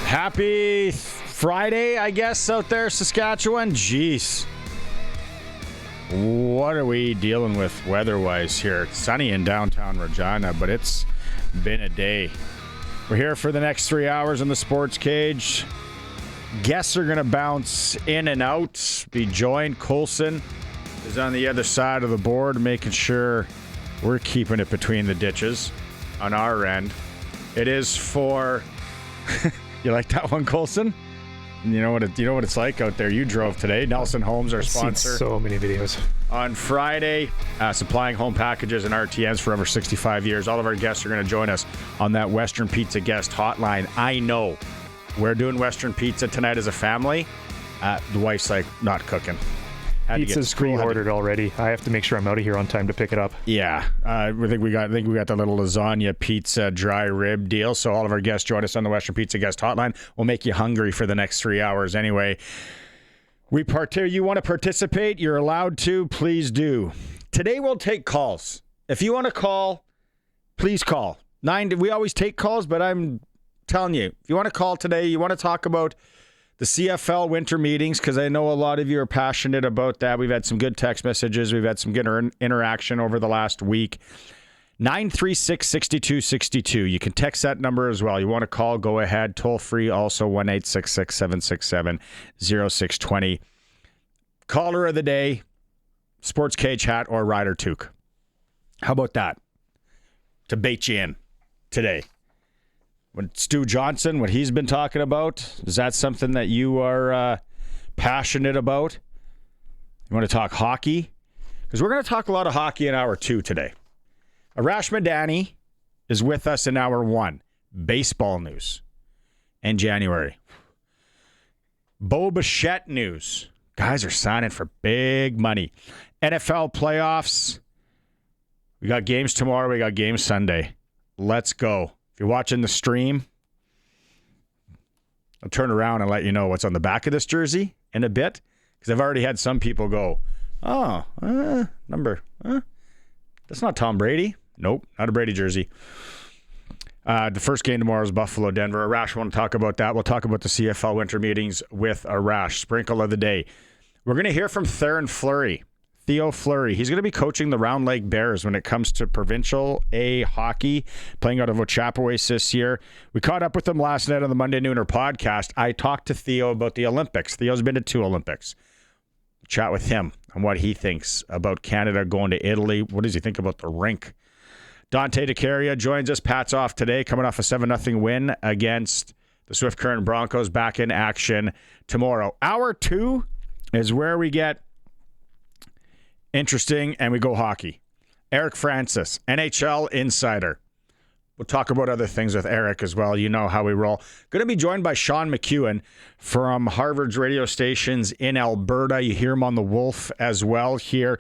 Happy Friday, I guess, out there, Saskatchewan. Jeez. What are we dealing with weather-wise here? It's sunny in downtown Regina, but it's been a day. We're here for the next 3 hours in the Sports Cage. Guests are going to bounce in and out, be joined. Coulson is on the other side of the board, making sure we're keeping it between the ditches on our end. It is for... You like that one, Coulson? You know what it's like out there. You drove today. Nelson Homes, our sponsor. I've seen so many videos. On Friday, supplying home packages and RTNs for over 65 years. All of our guests are going to join us on that Western Pizza guest hotline. I know we're doing Western Pizza tonight as a family. The wife's like, not cooking. Pizza's pre-ordered already. I have to make sure I'm out of here on time to pick it up. Yeah, I think we got the little lasagna pizza dry rib deal. So all of our guests join us on the Western Pizza guest hotline. We'll make you hungry for the next 3 hours anyway. You want to participate? You're allowed to. Please do. Today we'll take calls. If you want to call, please call. We always take calls, but I'm telling you, if you want to call today, you want to talk about the CFL Winter Meetings, because I know a lot of you are passionate about that. We've had some good text messages. We've had some good interaction over the last week. 936-6262. You can text that number as well. You want to call, go ahead. Toll free, also 1-866-767-0620. Caller of the day, SportsCage hat or Rider Toque. How about that? To bait you in today. When Stu Johnson, what he's been talking about, is that something that you are passionate about? You want to talk hockey? Because we're going to talk a lot of hockey in hour 2 today. Arash Madani is with us in hour 1. Baseball news in January. Bo Bichette news. Guys are signing for big money. NFL playoffs. We got games tomorrow. We got games Sunday. Let's go. If you're watching the stream, I'll turn around and let you know what's on the back of this jersey in a bit, because I've already had some people go, that's not Tom Brady. Nope, not a Brady jersey. The first game tomorrow is Buffalo, Denver. Arash, want to talk about that. We'll talk about the CFL Winter Meetings with Arash. Sprinkle of the day. We're going to hear from Theo Fleury. He's going to be coaching the Round Lake Bears when it comes to Provincial A hockey, playing out of Ochapowace this year. We caught up with him last night on the Monday Nooner podcast. I talked to Theo about the Olympics. Theo's been to 2 Olympics. Chat with him on what he thinks about Canada going to Italy. What does he think about the rink? Dante DeCaria joins us. Pat's off today, coming off a 7-0 win against the Swift Current Broncos, back in action tomorrow. Hour 2 is where we get interesting, and we go hockey. Eric Francis, NHL insider. We'll talk about other things with Eric as well. You know how we roll. Going to be joined by Sean McEwan from Harvard's radio stations in Alberta. You hear him on The Wolf as well here.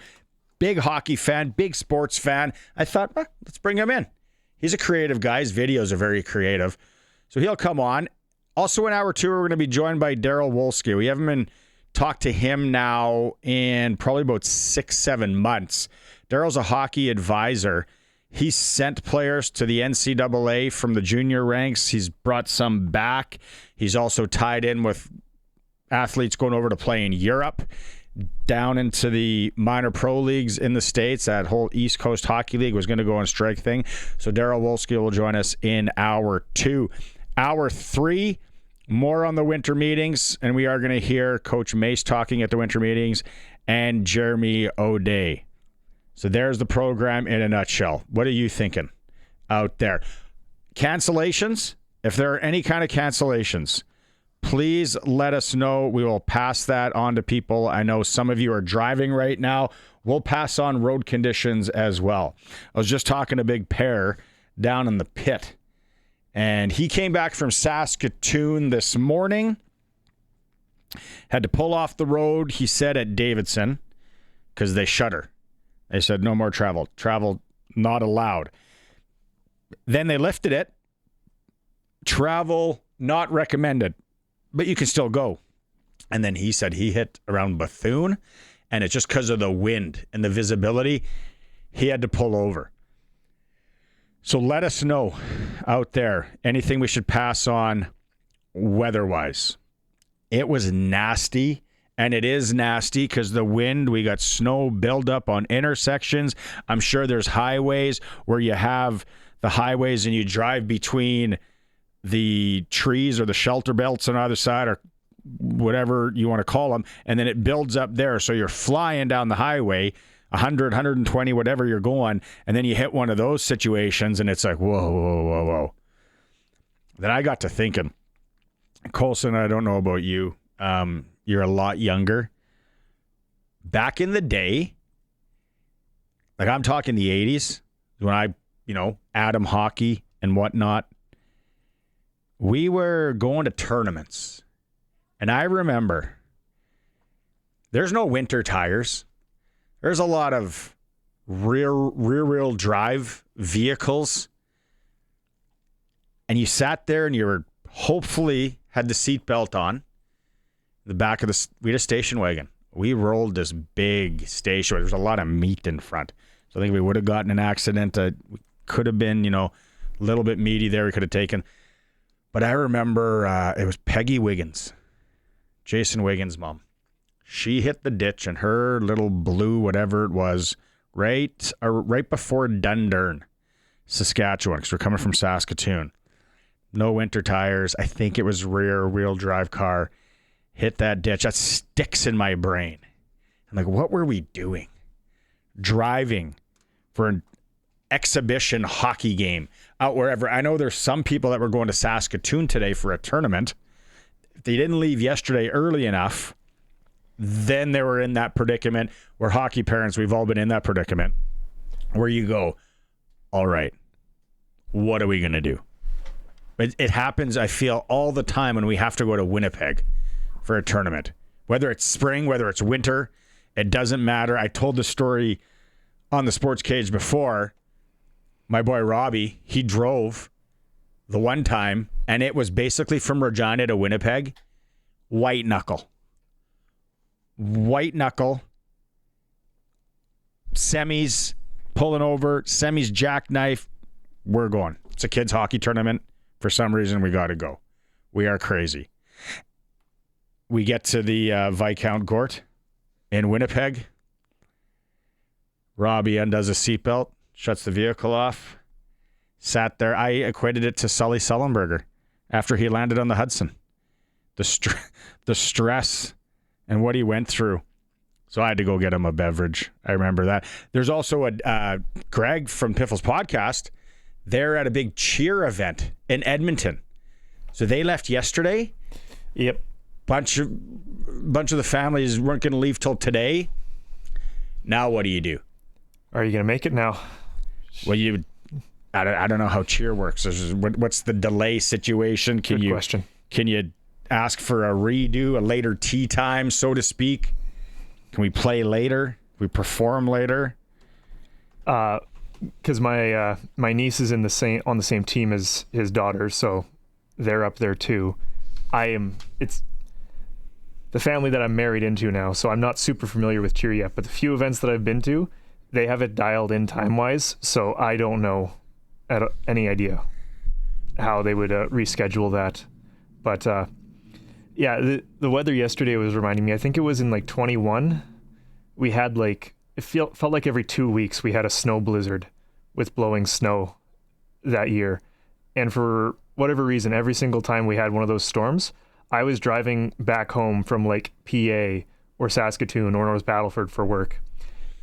Big hockey fan, big sports fan. I thought, let's bring him in. He's a creative guy. His videos are very creative. So he'll come on. Also in hour 2, we're going to be joined by Darryl Wolski. We haven't been talked to him now in probably about 6-7 months. Darryl's a hockey advisor. He's sent players to the NCAA from the junior ranks. He's brought some back. He's also tied in with athletes going over to play in Europe, down into the minor pro leagues in the States. That whole East Coast Hockey League was going to go on strike thing. So Darryl Wolski will join us in hour 2. Hour 3, more on the winter meetings, and we are going to hear Coach Mace talking at the winter meetings and Jeremy O'Day. So there's the program in a nutshell. What are you thinking out there? Cancellations, if there are any kind of cancellations, please let us know. We will pass that on to people. I know some of you are driving right now. We'll pass on road conditions as well. I was just talking to Big Pear down in the pit, and he came back from Saskatoon this morning. Had to pull off the road, he said, at Davidson because they shutter. They said no more travel. Travel not allowed. Then they lifted it. Travel not recommended, but you can still go. And then he said he hit around Bethune, and it's just because of the wind and the visibility, he had to pull over. So let us know out there anything we should pass on weather-wise. It was nasty, and it is nasty because the wind, we got snow buildup on intersections. I'm sure there's highways where you have the highways and you drive between the trees or the shelter belts on either side or whatever you want to call them, and then it builds up there. So you're flying down the highway, 100, 120, whatever you're going, and then you hit one of those situations, and it's like, whoa, whoa, whoa, whoa. Then I got to thinking, Colson, I don't know about you. You're a lot younger. Back in the day, like I'm talking the 80s, when I, Atom hockey and whatnot, we were going to tournaments. And I remember there's no winter tires. There's a lot of rear-wheel drive vehicles. And you sat there and you were hopefully had the seatbelt on. The back of we had a station wagon. We rolled this big station wagon. There was a lot of meat in front. So I think we would have gotten an accident. We could have been, a little bit meaty there. We could have taken. But I remember it was Peggy Wiggins, Jason Wiggins' mom. She hit the ditch in her little blue, whatever it was, right before Dundurn, Saskatchewan, because we're coming from Saskatoon. No winter tires. I think it was rear-wheel drive car. Hit that ditch. That sticks in my brain. I'm like, what were we doing? Driving for an exhibition hockey game out wherever. I know there's some people that were going to Saskatoon today for a tournament. If they didn't leave yesterday early enough, then they were in that predicament where hockey parents, we've all been in that predicament where you go, all right, what are we going to do? It happens, I feel, all the time when we have to go to Winnipeg for a tournament. Whether it's spring, whether it's winter, it doesn't matter. I told the story on the SportsCage before. My boy Robbie, he drove the one time, and it was basically from Regina to Winnipeg, white knuckle. White knuckle. Semis pulling over, semis jackknife. We're going. It's a kids' hockey tournament. For some reason, we got to go. We are crazy. We get to the Viscount Gort in Winnipeg. Robbie undoes a seatbelt, shuts the vehicle off, sat there. I equated it to Sully Sullenberger after he landed on the Hudson. The stress and what he went through. So I had to go get him a beverage. I remember that. There's also a Greg from Piffle's podcast. They're at a big cheer event in Edmonton. So they left yesterday. Yep. Bunch of the families weren't going to leave till today. Now what do you do? Are you going to make it now? Well, I don't know how cheer works. What's the delay situation? Good question. Can you ask for a redo, a later tea time, so to speak? Can we play later? Can we perform later? Because my niece is on the same team as his daughter, so they're up there too. It's the family that I'm married into now, so I'm not super familiar with cheer yet, but the few events that I've been to, they have it dialed in time-wise, so I don't know any idea how they would reschedule that. But yeah, the weather yesterday was reminding me, I think it was in 21, we had it felt like every 2 weeks we had a snow blizzard with blowing snow that year. And for whatever reason, every single time we had one of those storms, I was driving back home from PA or Saskatoon or North Battleford for work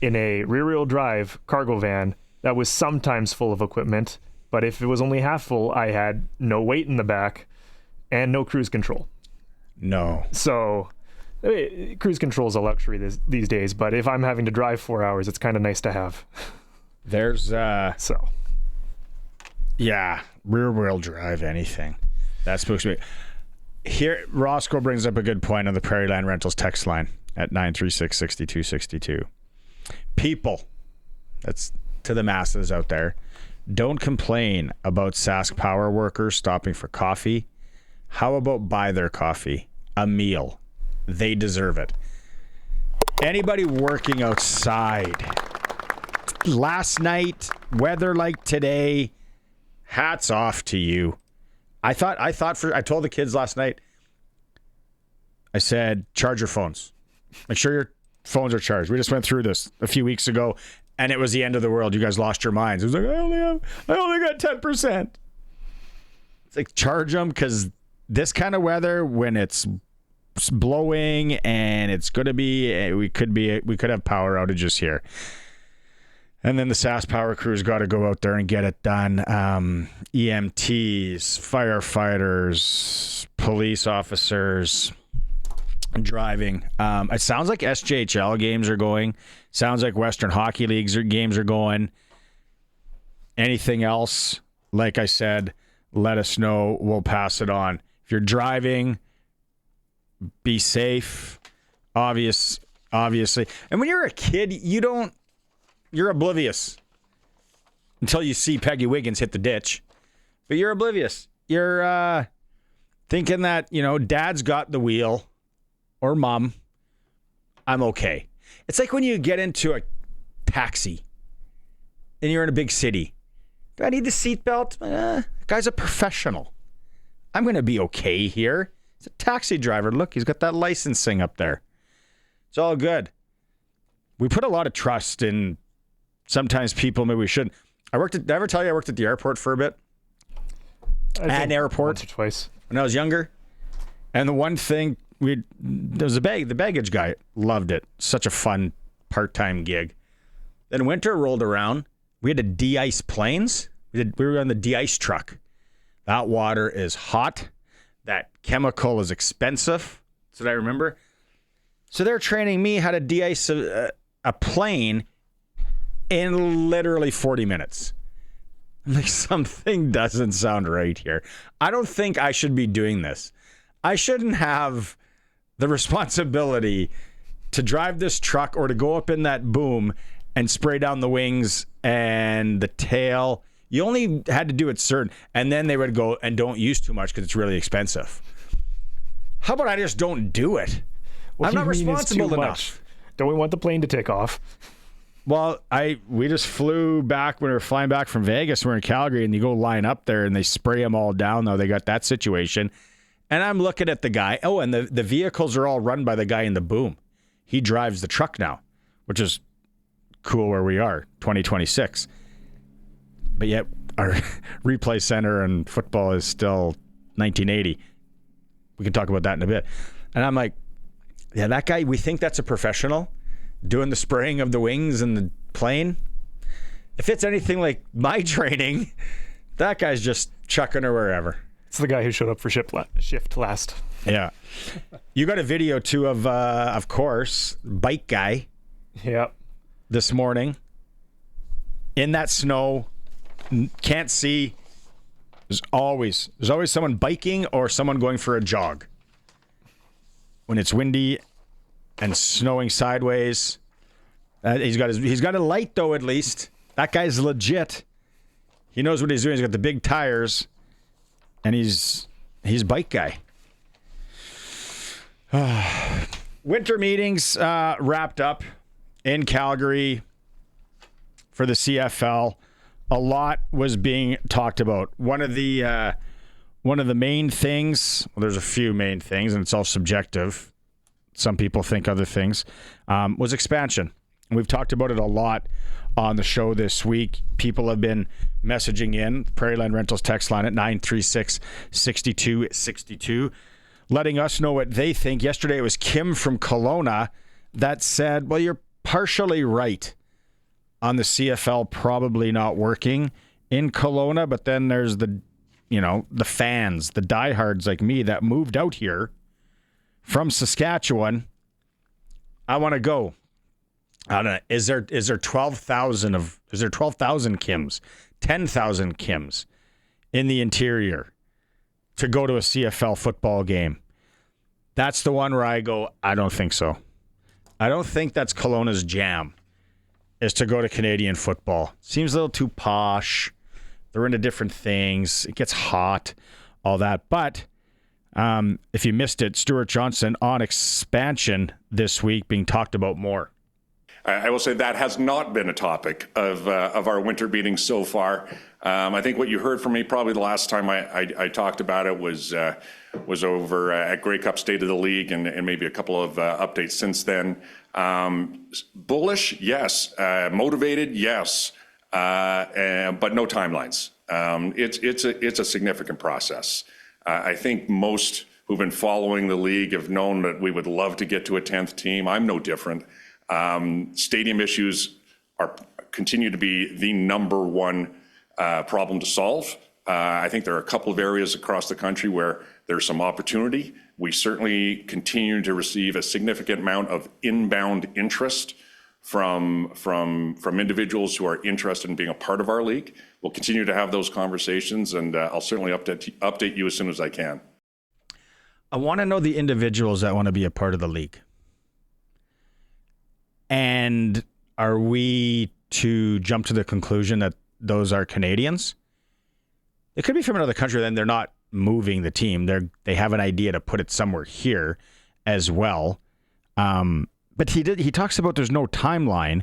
in a rear-wheel drive cargo van that was sometimes full of equipment, but if it was only half full, I had no weight in the back and no cruise control. No. So cruise control is a luxury these days, but if I'm having to drive 4 hours, it's kind of nice to have. There's yeah, rear-wheel drive, anything. That's supposed to be. Here, Roscoe brings up a good point on the Prairie Land Rentals text line at 936-6262. People, that's to the masses out there, don't complain about Sask Power workers stopping for coffee. How about buy their coffee? A meal. They deserve it. Anybody working outside, last night, weather like today, hats off to you. I told the kids last night, I said, charge your phones. Make sure your phones are charged. We just went through this a few weeks ago, and it was the end of the world. You guys lost your minds. It was like, I only got 10%. It's like, charge them, because this kind of weather, when it's blowing and it's going to be, we could have power outages here. And then the SAS Power Crew's got to go out there and get it done. EMTs, firefighters, police officers, driving. It sounds like SJHL games are going. Sounds like Western Hockey Leagues games are going. Anything else, like I said, let us know. We'll pass it on. If you're driving, be safe. Obviously. And when you're a kid, you're oblivious until you see Peggy Wiggins hit the ditch. But you're oblivious. You're thinking that, dad's got the wheel or mom. I'm okay. It's like when you get into a taxi and you're in a big city. Do I need the seatbelt? Guy's a professional. I'm going to be okay here. He's a taxi driver. Look, he's got that licensing up there. It's all good. We put a lot of trust in sometimes people maybe we shouldn't. Did I ever tell you I worked at the airport for a bit? An airport. Once or twice. When I was younger. And the one thing, there was the baggage guy. Loved it. Such a fun part-time gig. Then winter rolled around. We had to de-ice planes. We were on the de-ice truck. That water is hot. That chemical is expensive. That's what I remember. So they're training me how to de-ice a plane in literally 40 minutes. I'm like, something doesn't sound right here. I don't think I should be doing this. I shouldn't have the responsibility to drive this truck or to go up in that boom and spray down the wings and the tail. You only had to do it certain, and then they would go and don't use too much because it's really expensive. How about I just don't do it? What I'm not responsible enough. Don't we want the plane to take off? Well, we just flew back when we were flying back from Vegas. We're in Calgary, and you go line up there, and they spray them all down, though. They got that situation. And I'm looking at the guy. Oh, and the vehicles are all run by the guy in the boom. He drives the truck now, which is cool where we are, 2026. But yet our replay center and football is still 1980. We can talk about that in a bit. And I'm like, yeah, that guy, we think that's a professional doing the spraying of the wings and the plane. If it's anything like my training, that guy's just chucking her wherever. It's the guy who showed up for shift last. Yeah. You got a video too of course, bike guy. Yep. This morning in that snow, can't see. There's always someone biking or someone going for a jog. When it's windy and snowing sideways, he's got a light though. At least that guy's legit. He knows what he's doing. He's got the big tires, and he's bike guy. Winter meetings wrapped up in Calgary for the CFL. A lot was being talked about. One of the main things, well, there's a few main things, and it's all subjective. Some people think other things, was expansion. We've talked about it a lot on the show this week. People have been messaging in, Prairie Land Rentals text line at 936-6262, letting us know what they think. Yesterday it was Kim from Kelowna that said, well, you're partially right on the CFL probably not working in Kelowna, but then there's the fans, the diehards like me that moved out here from Saskatchewan. I want to go. I don't know. Is there 12,000 Kims, 10,000 Kims in the interior to go to a CFL football game? That's the one where I go, I don't think so. I don't think that's Kelowna's jam, is to go to Canadian football. Seems a little too posh. They're into different things. It gets hot, all that. But if you missed it, Stuart Johnson on expansion this week being talked about more. I will say that has not been a topic of our winter meetings so far. I think what you heard from me probably the last time I talked about it was over at Grey Cup State of the League and maybe a couple of updates since then. Bullish, yes. Motivated, yes. But no timelines. It's a significant process. I think most who've been following the league have known that we would love to get to a 10th team. I'm no different. Stadium issues continue to be the number one problem to solve. I think there are a couple of areas across the country where there's some opportunity. We certainly continue to receive a significant amount of inbound interest from individuals who are interested in being a part of our league. We'll continue to have those conversations, and I'll certainly update you as soon as I can. I want to know the individuals that want to be a part of the league. And are we to jump to the conclusion that those are Canadians? It could be from another country, then they're not moving the team. They have an idea to put it somewhere here as well. But he talks about there's no timeline,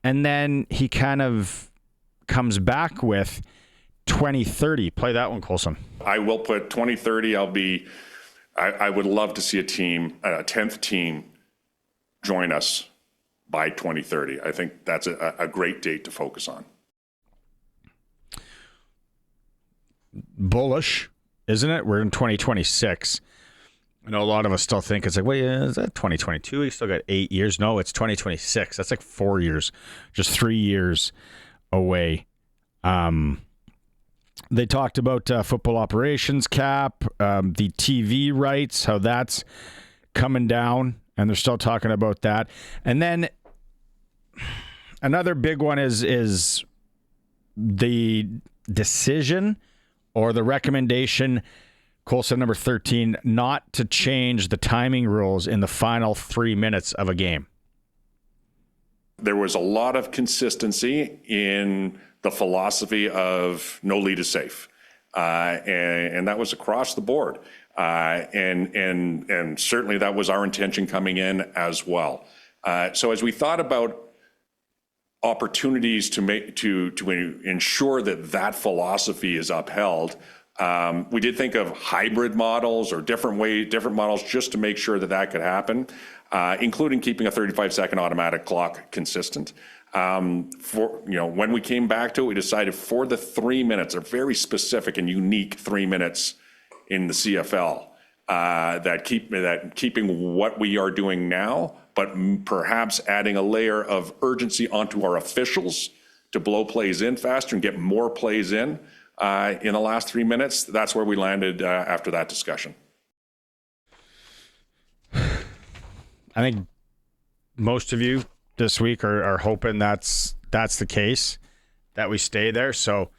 and then he kind of comes back with 2030. Play that one, Colson. I will put 2030. I would love to see a 10th team join us by 2030. I think that's a great date to focus on. Bullish, isn't it? We're in 2026. I know a lot of us still think it's like, well, yeah, is that 2022? We still got 8 years. No, it's 2026. That's like 4 years, just 3 years away. They talked about football operations cap, the TV rights, how that's coming down, and they're still talking about that. And then another big one is the decision or the recommendation, Colson number 13, not to change the timing rules in the final 3 minutes of a game. There was a lot of consistency in the philosophy of no lead is safe. And that was across the board. And certainly that was our intention coming in as well. So as we thought about opportunities to ensure that philosophy is upheld, we did think of hybrid models or different models just to make sure that could happen, including keeping a 35-second automatic clock consistent. When we came back to it, we decided for the 3 minutes, a very specific and unique 3 minutes in the CFL, that keeping what we are doing now, but perhaps adding a layer of urgency onto our officials to blow plays in faster and get more plays in the last 3 minutes. That's where we landed after that discussion. I think most of you this week are hoping that's the case, that we stay there. So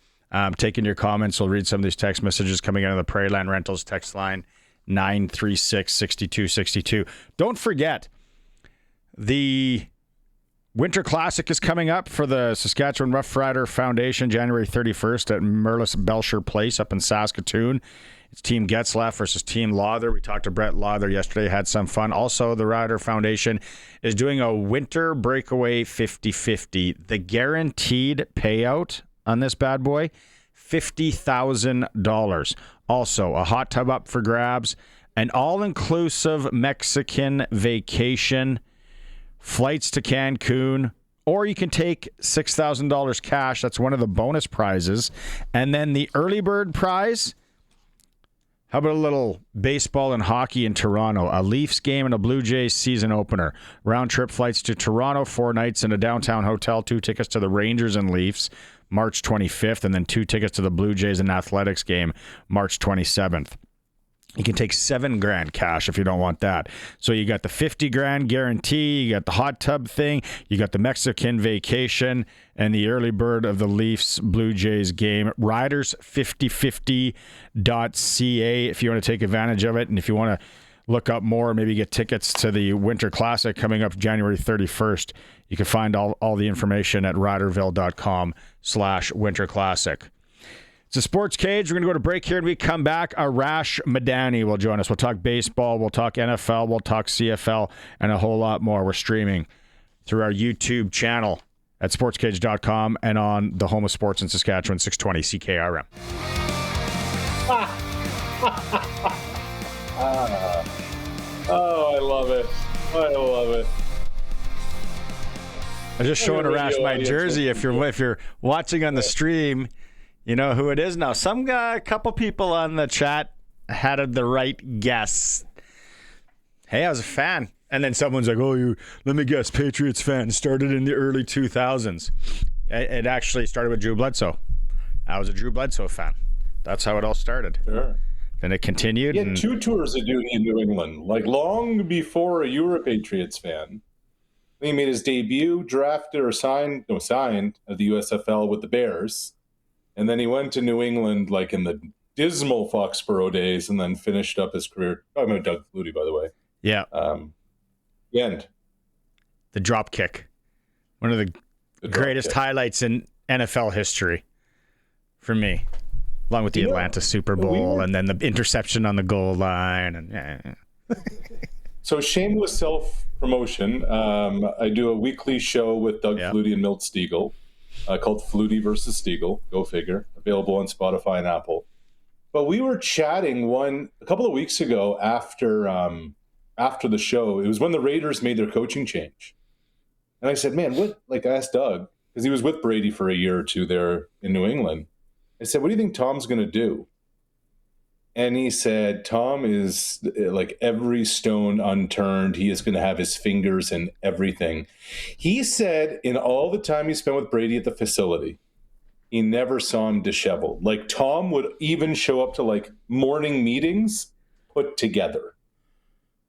taking your comments, we'll read some of these text messages coming out of the Prairie Land Rentals text line, 936-6262. Don't forget, the Winter Classic is coming up for the Saskatchewan Rough Rider Foundation, January 31st at Merlis Belcher Place up in Saskatoon. It's Team Getzlaff versus Team Lawther. We talked to Brett Lawther yesterday, had some fun. Also, the Rider Foundation is doing a winter breakaway 50-50. The guaranteed payout on this bad boy, $50,000. Also, a hot tub up for grabs, an all-inclusive Mexican vacation, flights to Cancun, or you can take $6,000 cash. That's one of the bonus prizes. And then the early bird prize, how about a little baseball and hockey in Toronto? A Leafs game and a Blue Jays season opener. Round trip flights to Toronto, 4 nights in a downtown hotel, 2 tickets to the Rangers and Leafs, March 25th, and then 2 tickets to the Blue Jays and Athletics game, March 27th. You can take $7,000 cash if you don't want that. So you got the $50,000 guarantee, you got the hot tub thing, you got the Mexican vacation, and the early bird of the Leafs Blue Jays game. Riders5050.ca if you want to take advantage of it, and if you want to look up more, maybe get tickets to the Winter Classic coming up January 31st. You can find all the information at riderville.com/Winter Classic. It's a Sports Cage. We're going to go to break here, and we come back. Arash Madani will join us. We'll talk baseball, we'll talk NFL, we'll talk CFL, and a whole lot more. We're streaming through our YouTube channel at sportscage.com and on the home of sports in Saskatchewan, 620 CKRM. Oh, I love it. I love it. I'm just showing Arash my jersey. If you're watching on the stream, you know who it is now. Some guy, a couple people on the chat had the right guess. Hey, I was a fan. And then someone's like, let me guess, Patriots fan. Started in the early 2000s. It actually started with Drew Bledsoe. I was a Drew Bledsoe fan. That's how it all started. Sure. Then it continued. He had 2 tours of duty in New England, like long before you were a Patriots fan. He made his debut, drafted or signed at the USFL with the Bears. And then he went to New England like in the dismal Foxborough days and then finished up his career. I'm going to Doug Flutie, by the way. Yeah. The end. The drop kick. One of the greatest highlights in NFL history for me. Along with the Atlanta Super Bowl and then the interception on the goal line. And So shameless self-promotion. I do a weekly show with Doug Flutie and Milt Stiegel called Flutie versus Stiegel. Go figure. Available on Spotify and Apple. But we were chatting a couple of weeks ago after the show. It was when the Raiders made their coaching change. And I said, man, I asked Doug, because he was with Brady for a year or two there in New England. I said, what do you think Tom's going to do? And he said, Tom is like every stone unturned. He is going to have his fingers in everything. He said in all the time he spent with Brady at the facility, he never saw him disheveled. Like Tom would even show up to like morning meetings put together.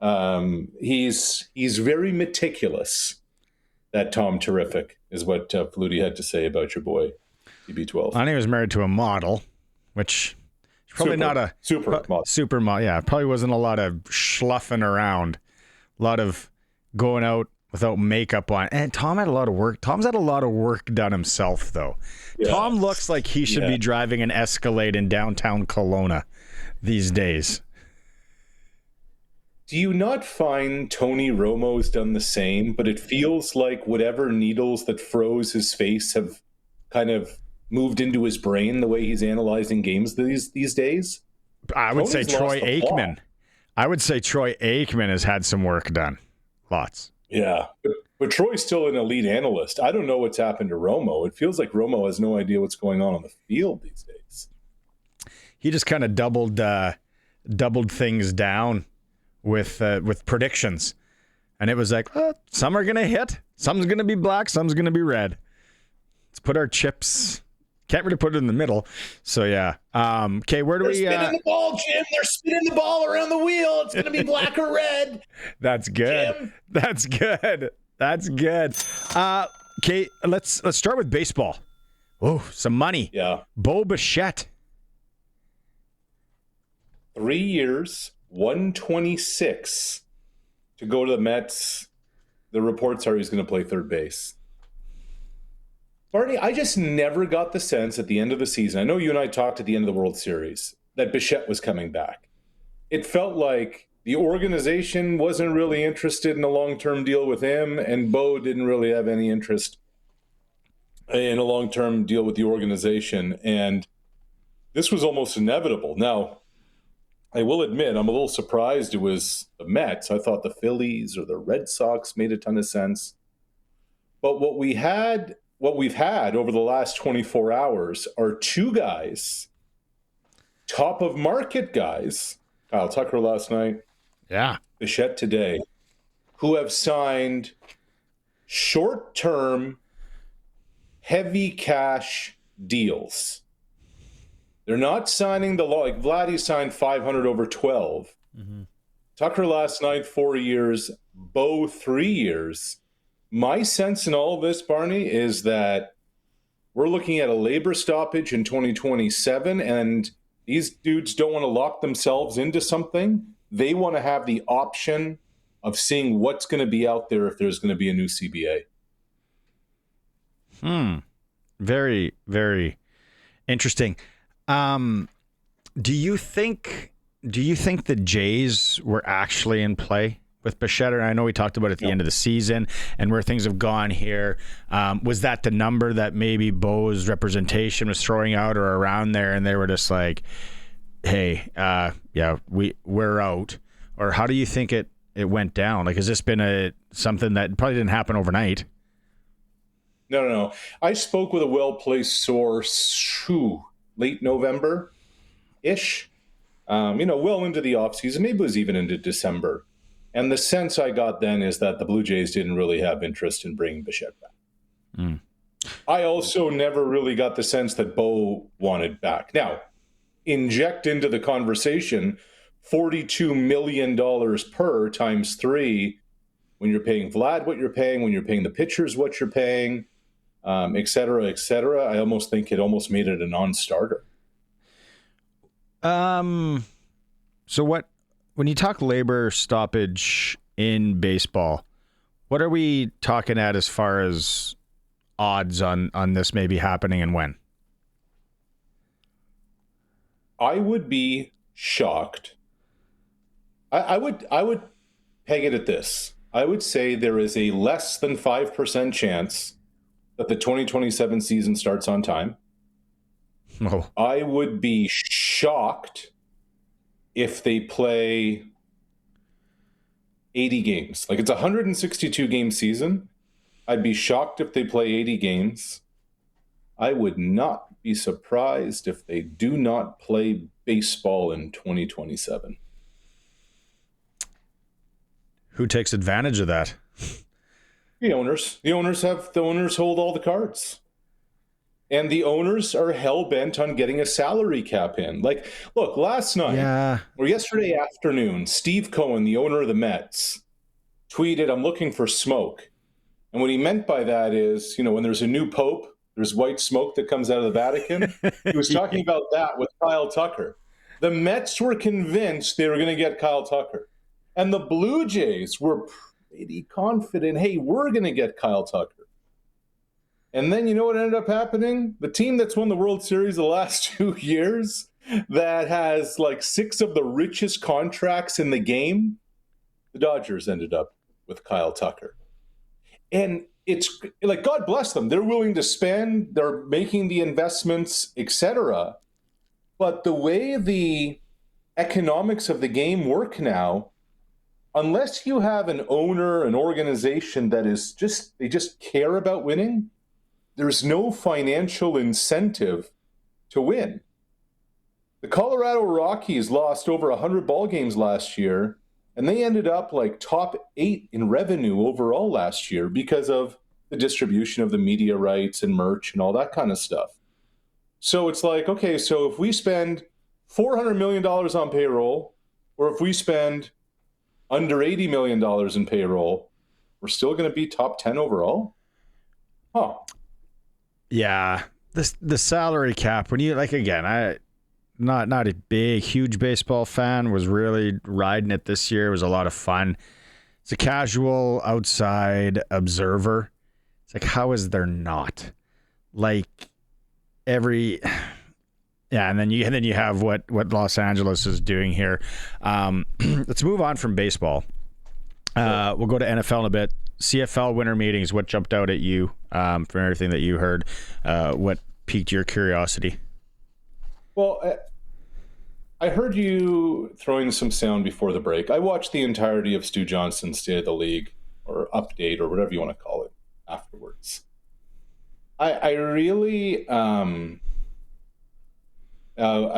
He's very meticulous. That Tom Terrific is what Flutie had to say about your boy, TB12. I think he was married to a model, which is probably not a super model. Yeah, probably wasn't a lot of schluffing around, a lot of going out without makeup on. And Tom had a lot of work. Tom's had a lot of work done himself, though. Yeah. Tom looks like he should be driving an Escalade in downtown Kelowna these days. Do you not find Tony Romo's done the same, but it feels like whatever needles that froze his face have kind of moved into his brain the way he's analyzing games these days? I would say Troy Aikman. I would say Troy Aikman has had some work done. Lots. Yeah. But Troy's still an elite analyst. I don't know what's happened to Romo. It feels like Romo has no idea what's going on the field these days. He just kind of doubled things down with predictions, and it was like, some are gonna hit, some's gonna be black, some's gonna be red. Let's put our chips. Can't really put it in the middle. So yeah. Okay, where do we? They're spinning the ball, Jim. They're spinning the ball around the wheel. It's gonna be black or red. That's good. Jim. That's good. That's good. Okay, let's start with baseball. Oh, some money. Yeah. Bo Bichette. 3 years. 126 to go to the Mets. The reports are he's going to play third base. Barney, I just never got the sense at the end of the season, I know you and I talked at the end of the World Series, that Bichette was coming back. It felt like the organization wasn't really interested in a long-term deal with him, and Bo didn't really have any interest in a long-term deal with the organization, and this was almost inevitable. Now, I will admit, I'm a little surprised it was the Mets. I thought the Phillies or the Red Sox made a ton of sense. But what we've had over the last 24 hours are 2 guys, top of market guys, Kyle Tucker last night, Bichette today, who have signed short-term, heavy cash deals. They're not signing the law. Like Vladdy signed 500 over 12. Mm-hmm. Tucker last night, 4 years. Bo, 3 years. My sense in all of this, Barney, is that we're looking at a labor stoppage in 2027, and these dudes don't want to lock themselves into something. They want to have the option of seeing what's going to be out there if there's going to be a new CBA. Very, very interesting. Do you think the Jays were actually in play with Bichette? I know we talked about it at the end of the season and where things have gone here. Was that the number that maybe Beau's representation was throwing out or around there, and they were just like, hey, we're out? Or how do you think it went down? Like, has this been something that probably didn't happen overnight? No. I spoke with a well-placed source, late November-ish, well into the offseason. Maybe it was even into December. And the sense I got then is that the Blue Jays didn't really have interest in bringing Bichette back. Mm. I also never really got the sense that Beau wanted back. Now, inject into the conversation $42 million per times 3 when you're paying Vlad what you're paying, when you're paying the pitchers what you're paying, et cetera, et cetera. I almost think it almost made it a non-starter. So when you talk labor stoppage in baseball, what are we talking at as far as odds on this maybe happening and when? I would be shocked. I would peg it at this. I would say there is a less than 5% chance that the 2027 season starts on time. Oh. I would be shocked if they play 80 games. Like, it's a 162 game season. I'd be shocked if they play 80 games. I would not be surprised if they do not play baseball in 2027. Who takes advantage of that? The owners. The owners hold all the cards. And the owners are hell-bent on getting a salary cap in. Like, look, last night or yesterday afternoon, Steve Cohen, the owner of the Mets, tweeted, "I'm looking for smoke." And what he meant by that is, when there's a new pope, there's white smoke that comes out of the Vatican. He was talking about that with Kyle Tucker. The Mets were convinced they were going to get Kyle Tucker. And the Blue Jays were pretty confident, hey, we're going to get Kyle Tucker. And then you know what ended up happening? The team that's won the World Series the last 2 years, that has like 6 of the richest contracts in the game, the Dodgers ended up with Kyle Tucker. And it's like, God bless them. They're willing to spend, they're making the investments, etc. But the way the economics of the game work now, unless you have an owner, an organization that is they just care about winning, there's no financial incentive to win. The Colorado Rockies lost over 100 ball games last year, and they ended up like top 8 in revenue overall last year because of the distribution of the media rights and merch and all that kind of stuff. So it's like, okay, so if we spend $400 million on payroll, or if we spend under $80 million in payroll, we're still going to be top 10 overall? Huh. Yeah. The salary cap, when you, like, again, I not a big, huge baseball fan, was really riding it this year. It was a lot of fun. It's a casual outside observer. It's like, how is there not? Like, and then you have what Los Angeles is doing here. Let's move on from baseball. We'll go to NFL in a bit. CFL Winter Meetings. What jumped out at you from everything that you heard? What piqued your curiosity? Well, I heard you throwing some sound before the break. I watched the entirety of Stu Johnson's State of the League, or update, or whatever you want to call it, afterwards. I really... I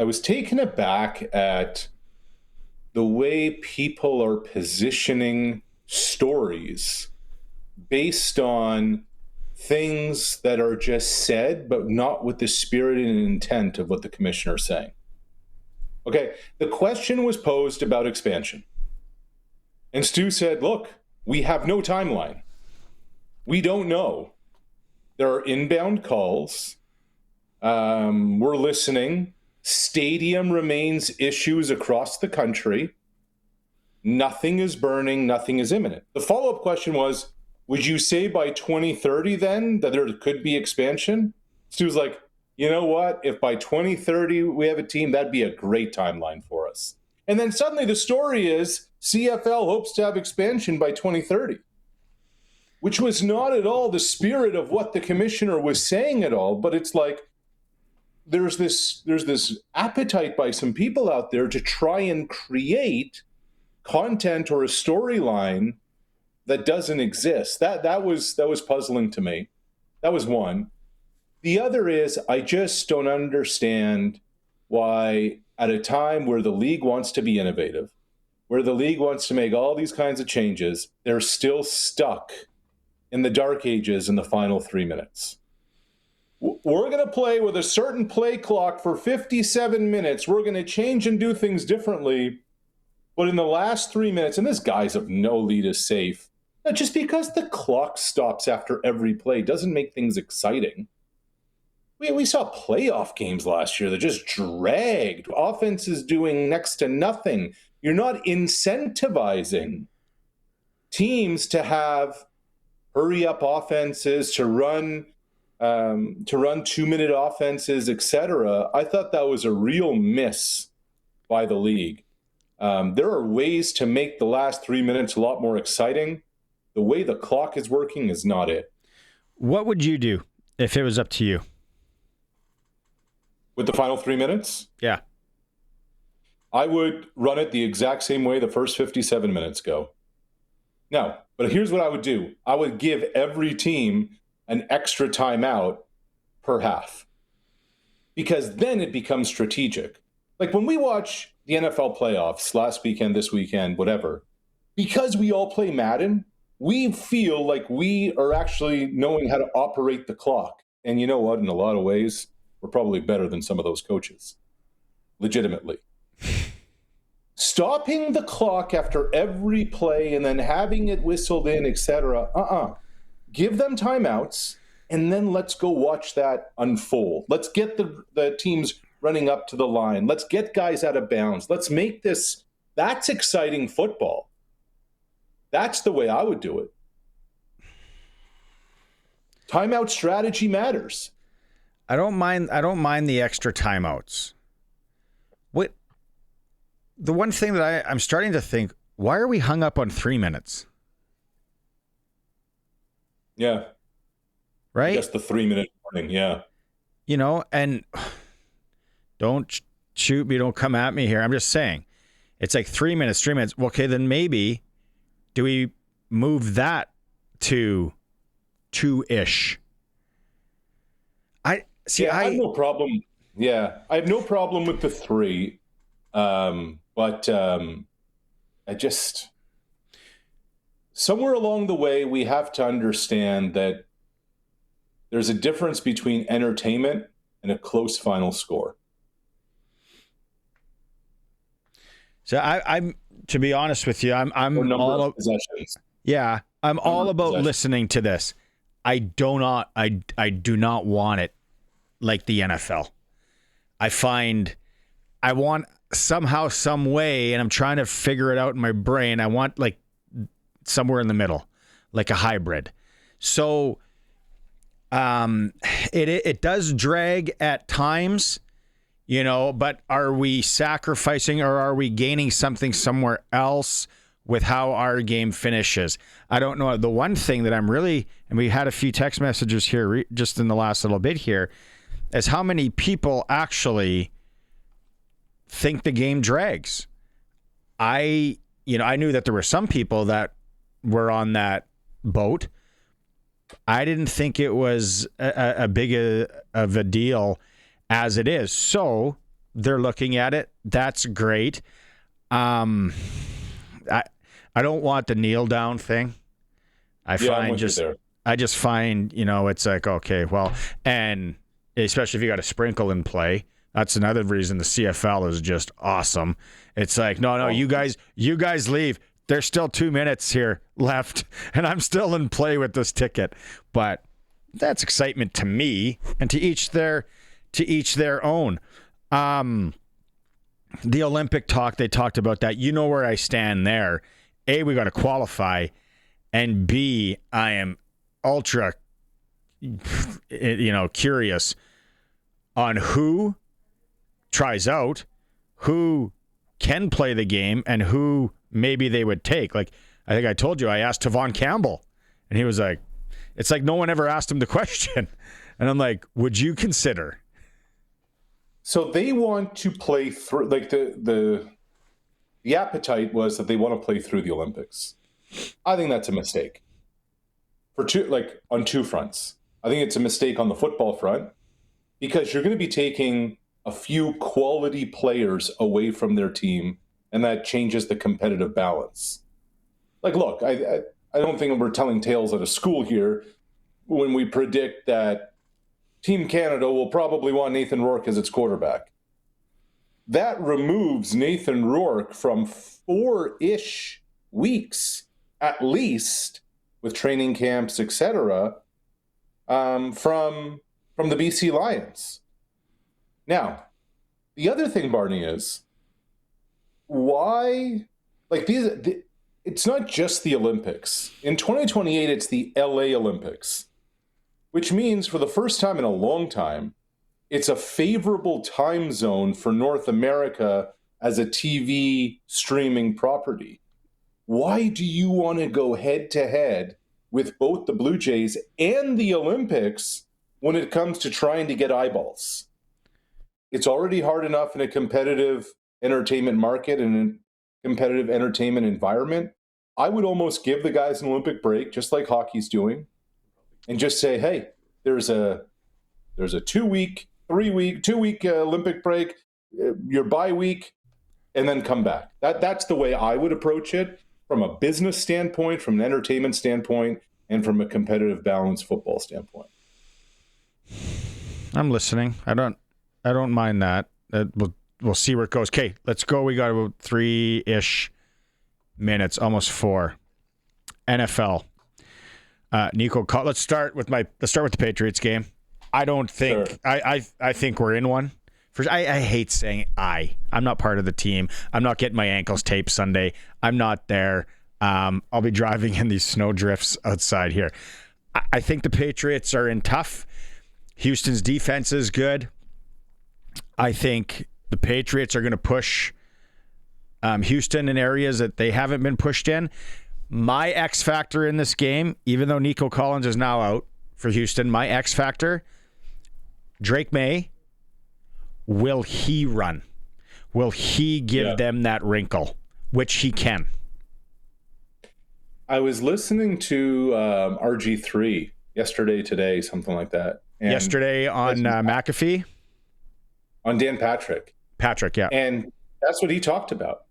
was taken aback at the way people are positioning stories based on things that are just said, but not with the spirit and intent of what the commissioner is saying. Okay, the question was posed about expansion. And Stu said, look, we have no timeline. We don't know. There are inbound calls. We're listening. Stadium remains issues across the country. Nothing is burning. Nothing is imminent. The follow-up question was, would you say by 2030 then that there could be expansion? Stu was like, you know what? If by 2030 we have a team, that'd be a great timeline for us. And then suddenly the story is CFL hopes to have expansion by 2030, which was not at all the spirit of what the commissioner was saying at all. But it's like there's this appetite by some people out there to try and create content or a storyline that doesn't exist. That was puzzling to me. That was one. The other is I just don't understand why, at a time where the league wants to be innovative, where the league wants to make all these kinds of changes, they're still stuck in the dark ages in the final 3 minutes. We're going to play with a certain play clock for 57 minutes. We're going to change and do things differently. But in the last 3 minutes, and this guise of no lead is safe, just because the clock stops after every play doesn't make things exciting. We saw playoff games last year that just dragged. Offenses doing next to nothing. You're not incentivizing teams to have hurry-up offenses, to run 2-minute offenses, etc. I thought that was a real miss by the league. There are ways to make the last 3 minutes a lot more exciting. The way the clock is working is not it. What would you do if it was up to you? With the final 3 minutes? Yeah. I would run it the exact same way the first 57 minutes go. No, but here's what I would do. I would give every team an extra timeout per half. Because then it becomes strategic. Like when we watch the NFL playoffs last weekend, this weekend, whatever, because we all play Madden, we feel like we are actually knowing how to operate the clock. And you know what? In a lot of ways, we're probably better than some of those coaches. Legitimately. Stopping the clock after every play and then having it whistled in, etc. Give them timeouts, and then let's go watch that unfold. Let's get the teams running up to the line. Let's get guys out of bounds. Let's make this. That's exciting football. That's the way I would do it. Timeout strategy matters. I don't mind the extra timeouts. What? The one thing that I'm starting to think, why are we hung up on 3 minutes? Yeah. Right? Just the 3 minute warning, yeah. You know, and don't shoot me, don't come at me here. I'm just saying, it's like 3 minutes. Okay, then maybe do we move that to 2-ish? I have no problem. Yeah, I have no problem with the 3. But I just, somewhere along the way, we have to understand that there's a difference between entertainment and a close final score. So I'm to be honest with you, I'm all of possessions. Yeah, I'm all about listening to this. I do not want it like the NFL. I want somehow, some way, and I'm trying to figure it out in my brain. I want like somewhere in the middle, like a hybrid. So it does drag at times, you know, but are we sacrificing or are we gaining something somewhere else with how our game finishes? I don't know. The one thing that I'm really, and we had a few text messages here just in the last little bit here, is how many people actually think the game drags. I knew that there were some people that were on that boat. I didn't think it was a big of a deal as it is. So they're looking at it. That's great. I don't want the kneel down thing. I just find, you know, it's like, okay, well, and especially if you got a sprinkle in play, that's another reason the CFL is just awesome. It's like, no, you guys leave. There's still 2 minutes here left, and I'm still in play with this ticket. But that's excitement to me, and to each their own. The Olympic talk, they talked about that. You know where I stand there. A, we got to qualify, and B, I am ultra, curious on who tries out, who can play the game, and who maybe they would take. Like, I think I told you, I asked Tavon Campbell, and he was like, it's like no one ever asked him the question. And I'm like, would you consider? So they want to play through, like the appetite was that they want to play through the Olympics. I think that's a mistake. On two fronts. I think it's a mistake on the football front because you're going to be taking a few quality players away from their team, and that changes the competitive balance. Like, look, I don't think we're telling tales out of school here when we predict that Team Canada will probably want Nathan Rourke as its quarterback. That removes Nathan Rourke from 4-ish weeks, at least, with training camps, etc., from the BC Lions. Now, the other thing, Barney, is why, it's not just the Olympics. In 2028, it's the LA Olympics, which means for the first time in a long time, it's a favorable time zone for North America as a TV streaming property. Why do you want to go head-to-head with both the Blue Jays and the Olympics when it comes to trying to get eyeballs? It's already hard enough in a competitive entertainment market and a competitive entertainment environment. I would almost give the guys an Olympic break, just like hockey's doing, and just say, hey, there's a 2-week, 2-week Olympic break, your bye week, and then come back. That's the way I would approach it from a business standpoint, from an entertainment standpoint, and from a competitive balanced football standpoint. I'm listening. I don't mind that. We'll see where it goes. Okay, let's go. We got about 3-ish minutes, almost 4. NFL. Nico, let's start with the Patriots game. I don't think sure. I think we're in one. I hate saying I'm not part of the team. I'm not getting my ankles taped Sunday. I'm not there. I'll be driving in these snow drifts outside here. I think the Patriots are in tough. Houston's defense is good. I think the Patriots are going to push Houston in areas that they haven't been pushed in. My X factor in this game, even though Nico Collins is now out for Houston, my X factor, Drake May, will he run? Will he give them that wrinkle? Which he can. I was listening to RG3 today, something like that. And yesterday on McAfee? On Dan Patrick. Yeah. And that's what he talked about.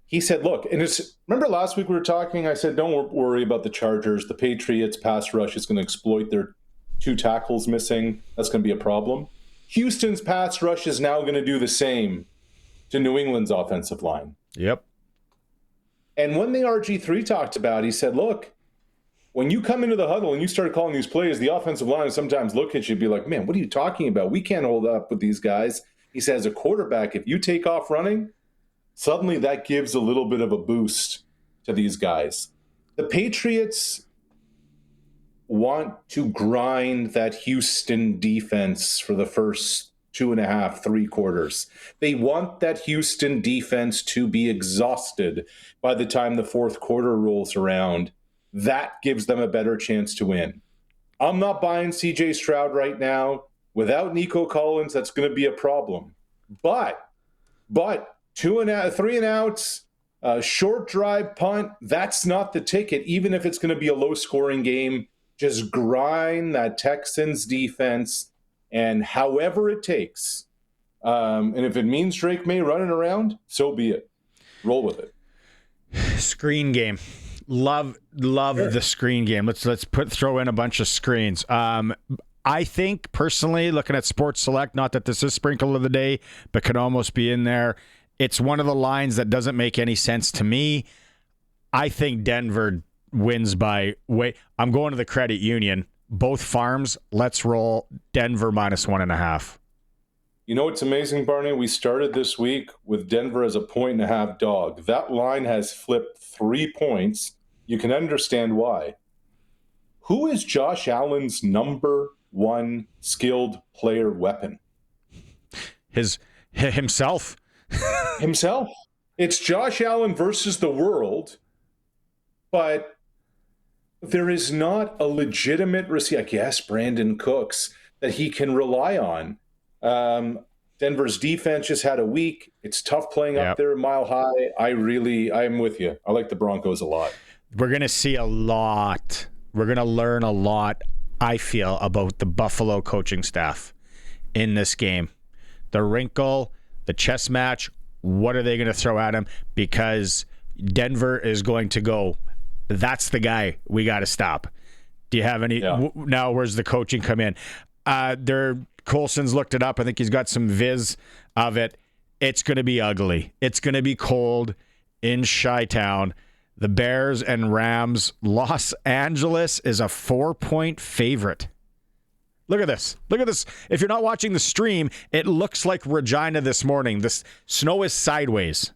He said, look, and remember last week we were talking, I said, don't worry about the Chargers. The Patriots pass rush is going to exploit their 2 tackles missing. That's going to be a problem. Houston's pass rush is now going to do the same to New England's offensive line. Yep. And one thing RG3 talked about, he said, look, when you come into the huddle and you start calling these plays, the offensive line sometimes look at you and be like, man, what are you talking about? We can't hold up with these guys. He said, as a quarterback, if you take off running, suddenly that gives a little bit of a boost to these guys. The Patriots want to grind that Houston defense for the first 2.5, 3 quarters. They want that Houston defense to be exhausted by the time the fourth quarter rolls around. That gives them a better chance to win. I'm not buying CJ Stroud right now. Without Nico Collins, that's going to be a problem. But 3 and outs, short drive punt, that's not the ticket, even if it's going to be a low-scoring game. Just grind that Texans defense, and however it takes, and if it means Drake May running around, so be it. Roll with it. Screen game. Love sure. The screen game. Let's throw in a bunch of screens. I think, personally, looking at Sports Select, not that this is Sprinkle of the Day, but could almost be in there, it's one of the lines that doesn't make any sense to me. I think Denver wins by way. I'm going to the credit union. Both farms, let's roll Denver -1.5. You know what's amazing, Barney? We started this week with Denver as a 1.5 dog. That line has flipped 3 points. You can understand why. Who is Josh Allen's number 1 skilled player weapon? Himself. Himself. It's Josh Allen versus the world, but there is not a legitimate receiver. I guess Brandon Cooks that he can rely on. Denver's defense just had a week. It's tough playing up there Mile High. I'm with you. I like the Broncos a lot. We're going to see a lot. We're going to learn a lot, I feel, about the Buffalo coaching staff in this game. The wrinkle, the chess match, what are they going to throw at him? Because Denver is going to go, that's the guy we got to stop. Do you have any? Yeah. Now, where's the coaching come in? Colson's looked it up. I think he's got some viz of it. It's going to be ugly. It's going to be cold in Chi-Town. The Bears and Rams. Los Angeles is a 4-point favorite. Look at this. Look at this. If you're not watching the stream, it looks like Regina this morning. The snow is sideways.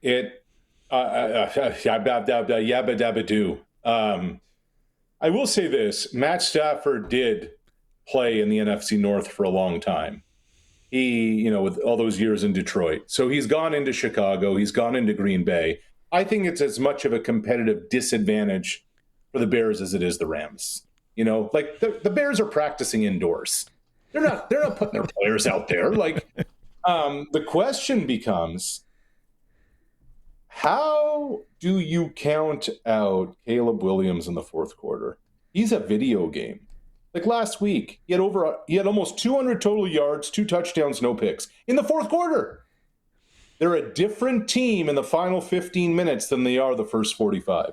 Yabba do. I will say this. Matt Stafford did play in the NFC North for a long time. He, with all those years in Detroit. So he's gone into Chicago. He's gone into Green Bay. I think it's as much of a competitive disadvantage for the Bears as it is the Rams. Like the Bears are practicing indoors. They're not putting their players out there. Like, the question becomes, how do you count out Caleb Williams in the fourth quarter? He's a video game. Like last week, he had almost 200 total yards, 2 touchdowns, no picks in the fourth quarter. They're a different team in the final 15 minutes than they are the first 45.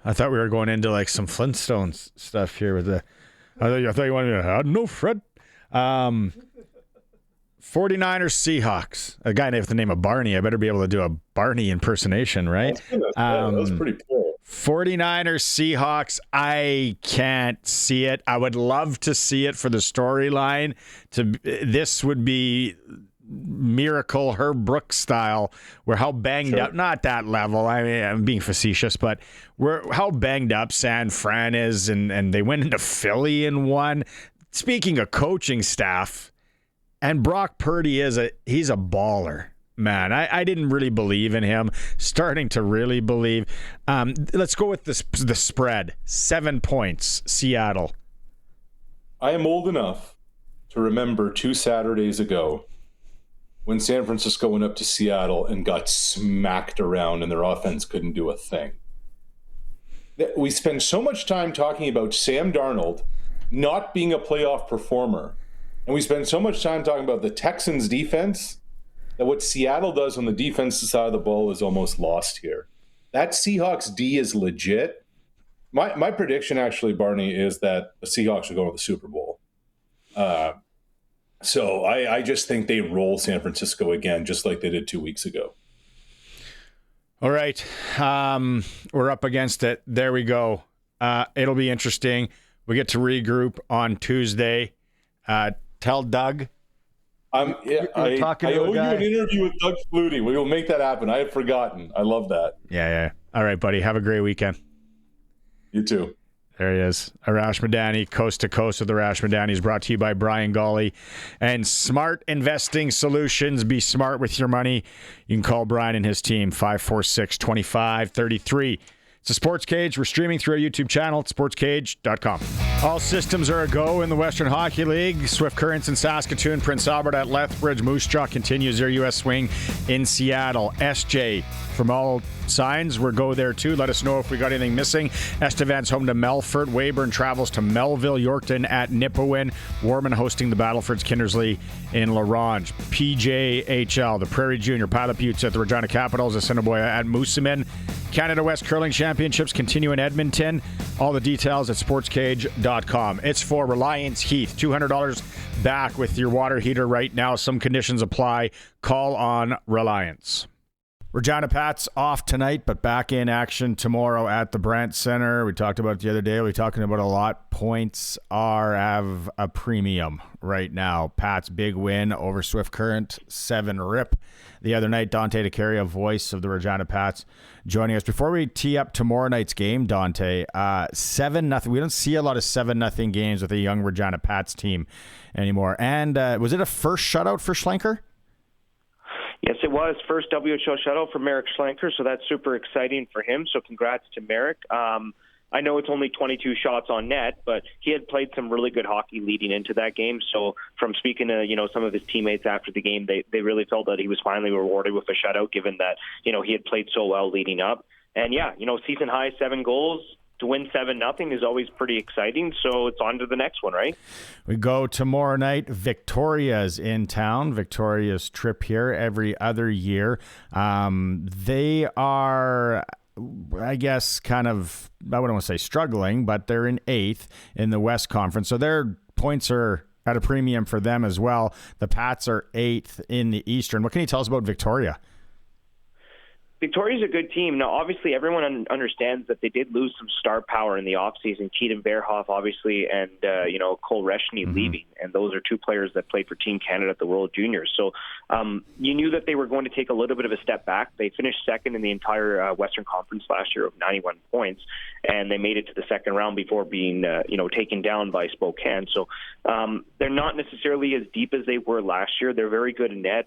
I thought we were going into like some Flintstones stuff here with the. I thought you wanted to. No, Fred. 49ers Seahawks. A guy with the name of Barney. I better be able to do a Barney impersonation, right? That was pretty cool. 49ers Seahawks. I can't see it. I would love to see it for the storyline. This would be Miracle Herb Brooks style, where how banged up, not that level, I mean, I'm being facetious, but how banged up San Fran is, and they went into Philly and won. Speaking of coaching staff, and Brock Purdy he's a baller, man. I didn't really believe in him, starting to really believe. Let's go with the spread. 7 points, Seattle. I am old enough to remember 2 Saturdays ago when San Francisco went up to Seattle and got smacked around and their offense couldn't do a thing. We spend so much time talking about Sam Darnold not being a playoff performer, and we spend so much time talking about the Texans' defense, that what Seattle does on the defensive side of the ball is almost lost here. That Seahawks D is legit. My prediction, actually, Barney, is that the Seahawks are going to the Super Bowl. So I just think they roll San Francisco again, just like they did 2 weeks ago. All right. We're up against it. There we go. It'll be interesting. We get to regroup on Tuesday. Tell Doug. I owe you an interview with Doug Flutie. We will make that happen. I had forgotten. I love that. Yeah. All right, buddy. Have a great weekend. You too. There he is. Arash Madani, Coast to Coast with Arash Madani is brought to you by Brian Gawley and Smart Investing Solutions. Be smart with your money. You can call Brian and his team, 546-2533. It's a Sports Cage. We're streaming through our YouTube channel at sportscage.com. All systems are a go in the Western Hockey League. Swift Currents in Saskatoon. Prince Albert at Lethbridge. Moose Jaw continues their U.S. swing in Seattle. SJ, from all signs, we'll go there too. Let us know if we got anything missing. Estevan's home to Melfort. Weyburn travels to Melville. Yorkton at Nipawin. Warman hosting the Battlefords Kindersley in La Ronge. PJHL, the Prairie Junior Pilot Buttes at the Regina Capitals. Assiniboia at Moosomin. Canada West Curling Championships continue in Edmonton. All the details at sportscage.com. It's for Reliance Heath. $200 back with your water heater right now. Some conditions apply. Call on Reliance. Regina Pats off tonight, but back in action tomorrow at the Brandt Center. We talked about it the other day. We're talking about a lot. Points have a premium right now. Pats big win over Swift Current, 7-rip. The other night, Dante DeCaria, voice of the Regina Pats, joining us. Before we tee up tomorrow night's game, Dante, 7-0. We don't see a lot of 7-0 games with a young Regina Pats team anymore. And was it a first shutout for Schlenker? Yes, it was. First WHL shutout for Marek Schlenker, so that's super exciting for him. So congrats to Marek. I know it's only 22 shots on net, but he had played some really good hockey leading into that game. So from speaking to, some of his teammates after the game, they really felt that he was finally rewarded with a shutout, given that, he had played so well leading up. And yeah, season high 7 goals. To win 7-0 is always pretty exciting, so it's on to the next one, right? We go tomorrow night. Victoria's in town. Victoria's trip here every other year. They are, I guess, kind of, I wouldn't want to say struggling, but they're in 8th in the West Conference, so their points are at a premium for them as well. The Pats are 8th in the Eastern. What can you tell us about Victoria? Victoria's a good team. Now, obviously, everyone understands that they did lose some star power in the offseason. Keaton Bearhoff, obviously, and, Cole Reshny leaving. And those are 2 players that played for Team Canada at the World Juniors. So you knew that they were going to take a little bit of a step back. They finished second in the entire Western Conference last year of 91 points, and they made it to the second round before being, taken down by Spokane. So they're not necessarily as deep as they were last year. They're very good in net.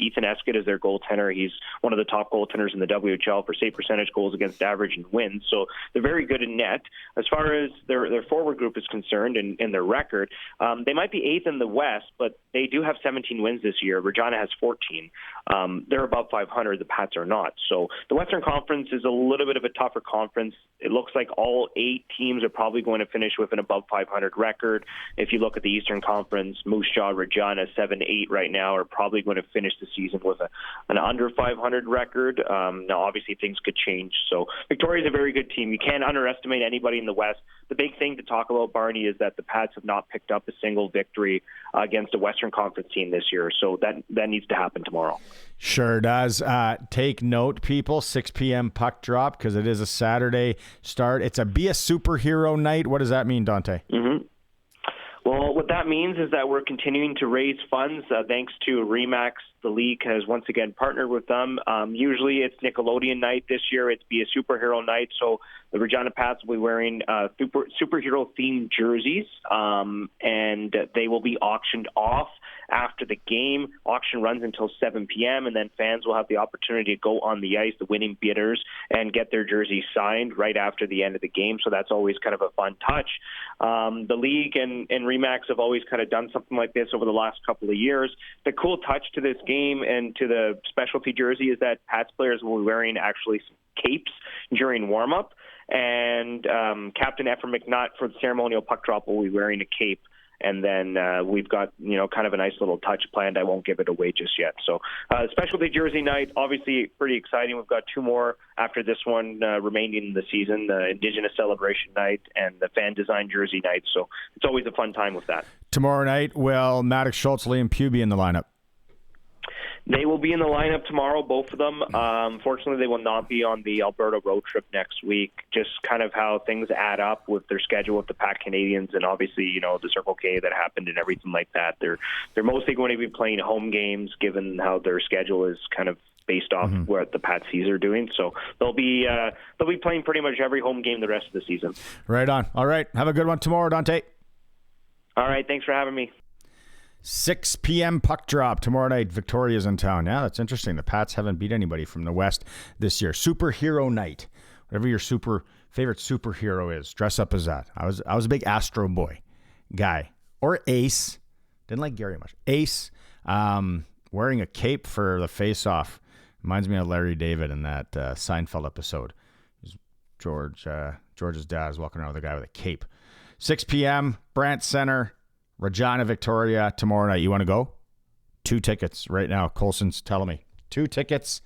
Ethan Eskett is their goaltender. He's one of the top goaltenders in the WHL for save percentage, goals against average, and wins. So they're very good in net. As far as their forward group is concerned and their record, they might be 8th in the West, but they do have 17 wins this year. Regina has 14. They're above 500. The Pats are not. So the Western Conference is a little bit of a tougher conference. It looks like all 8 teams are probably going to finish with an above 500 record. If you look at the Eastern Conference, Moose Jaw, Regina, 7-8 right now, are probably going to finish the season with an under 500 record. Now, obviously, things could change. So Victoria's a very good team. You can't underestimate anybody in the West. The big thing to talk about, Barney, is that the Pats have not picked up a single victory against a Western Conference team this year. So that needs to happen tomorrow. Sure does. Take note, people, 6 p.m. puck drop, because it is a Saturday start. It's Be a Superhero night. What does that mean, Dante? Mm-hmm. Well, what that means is that we're continuing to raise funds thanks to RE/MAX. The league has once again partnered with them. Usually it's Nickelodeon night. This year it's Be a Superhero night. So the Regina Pats will be wearing superhero-themed jerseys, and they will be auctioned off after the game. Auction runs until 7 p.m., and then fans will have the opportunity to go on the ice, the winning bidders, and get their jerseys signed right after the end of the game. So that's always kind of a fun touch. The league and RE/MAX have always kind of done something like this over the last couple of years. The cool touch to this game and to the specialty jersey is that Pats players will be wearing actually some capes during warm-up, and Captain Efren McNutt for the ceremonial puck drop will be wearing a cape. And then we've got, kind of a nice little touch planned. I won't give it away just yet. So specialty jersey night, obviously pretty exciting. We've got 2 more after this one remaining in the season, the Indigenous Celebration night and the Fan Design Jersey night. So it's always a fun time with that. Tomorrow night, will Maddox Schultz, Liam Pugh be in the lineup? They will be in the lineup tomorrow, both of them. Fortunately, they will not be on the Alberta road trip next week. Just kind of how things add up with their schedule with the Pac Canadians and obviously, the Circle K that happened and everything like that. They're mostly going to be playing home games given how their schedule is kind of based off what the Patsies are doing. So they'll be playing pretty much every home game the rest of the season. Right on. All right. Have a good one tomorrow, Dante. All right. Thanks for having me. 6 p.m. puck drop tomorrow night. Victoria's in town. Yeah, that's interesting. The Pats haven't beat anybody from the West this year. Superhero night. Whatever your favorite superhero is, dress up as that. I was a big Astro Boy guy. Or Ace. Didn't like Gary much. Ace wearing a cape for the face-off. Reminds me of Larry David in that Seinfeld episode. George's dad is walking around with a guy with a cape. 6 p.m. Brandt Center. Regina, Victoria, tomorrow night. You want to go? 2 tickets right now. Colson's telling me. 2 tickets.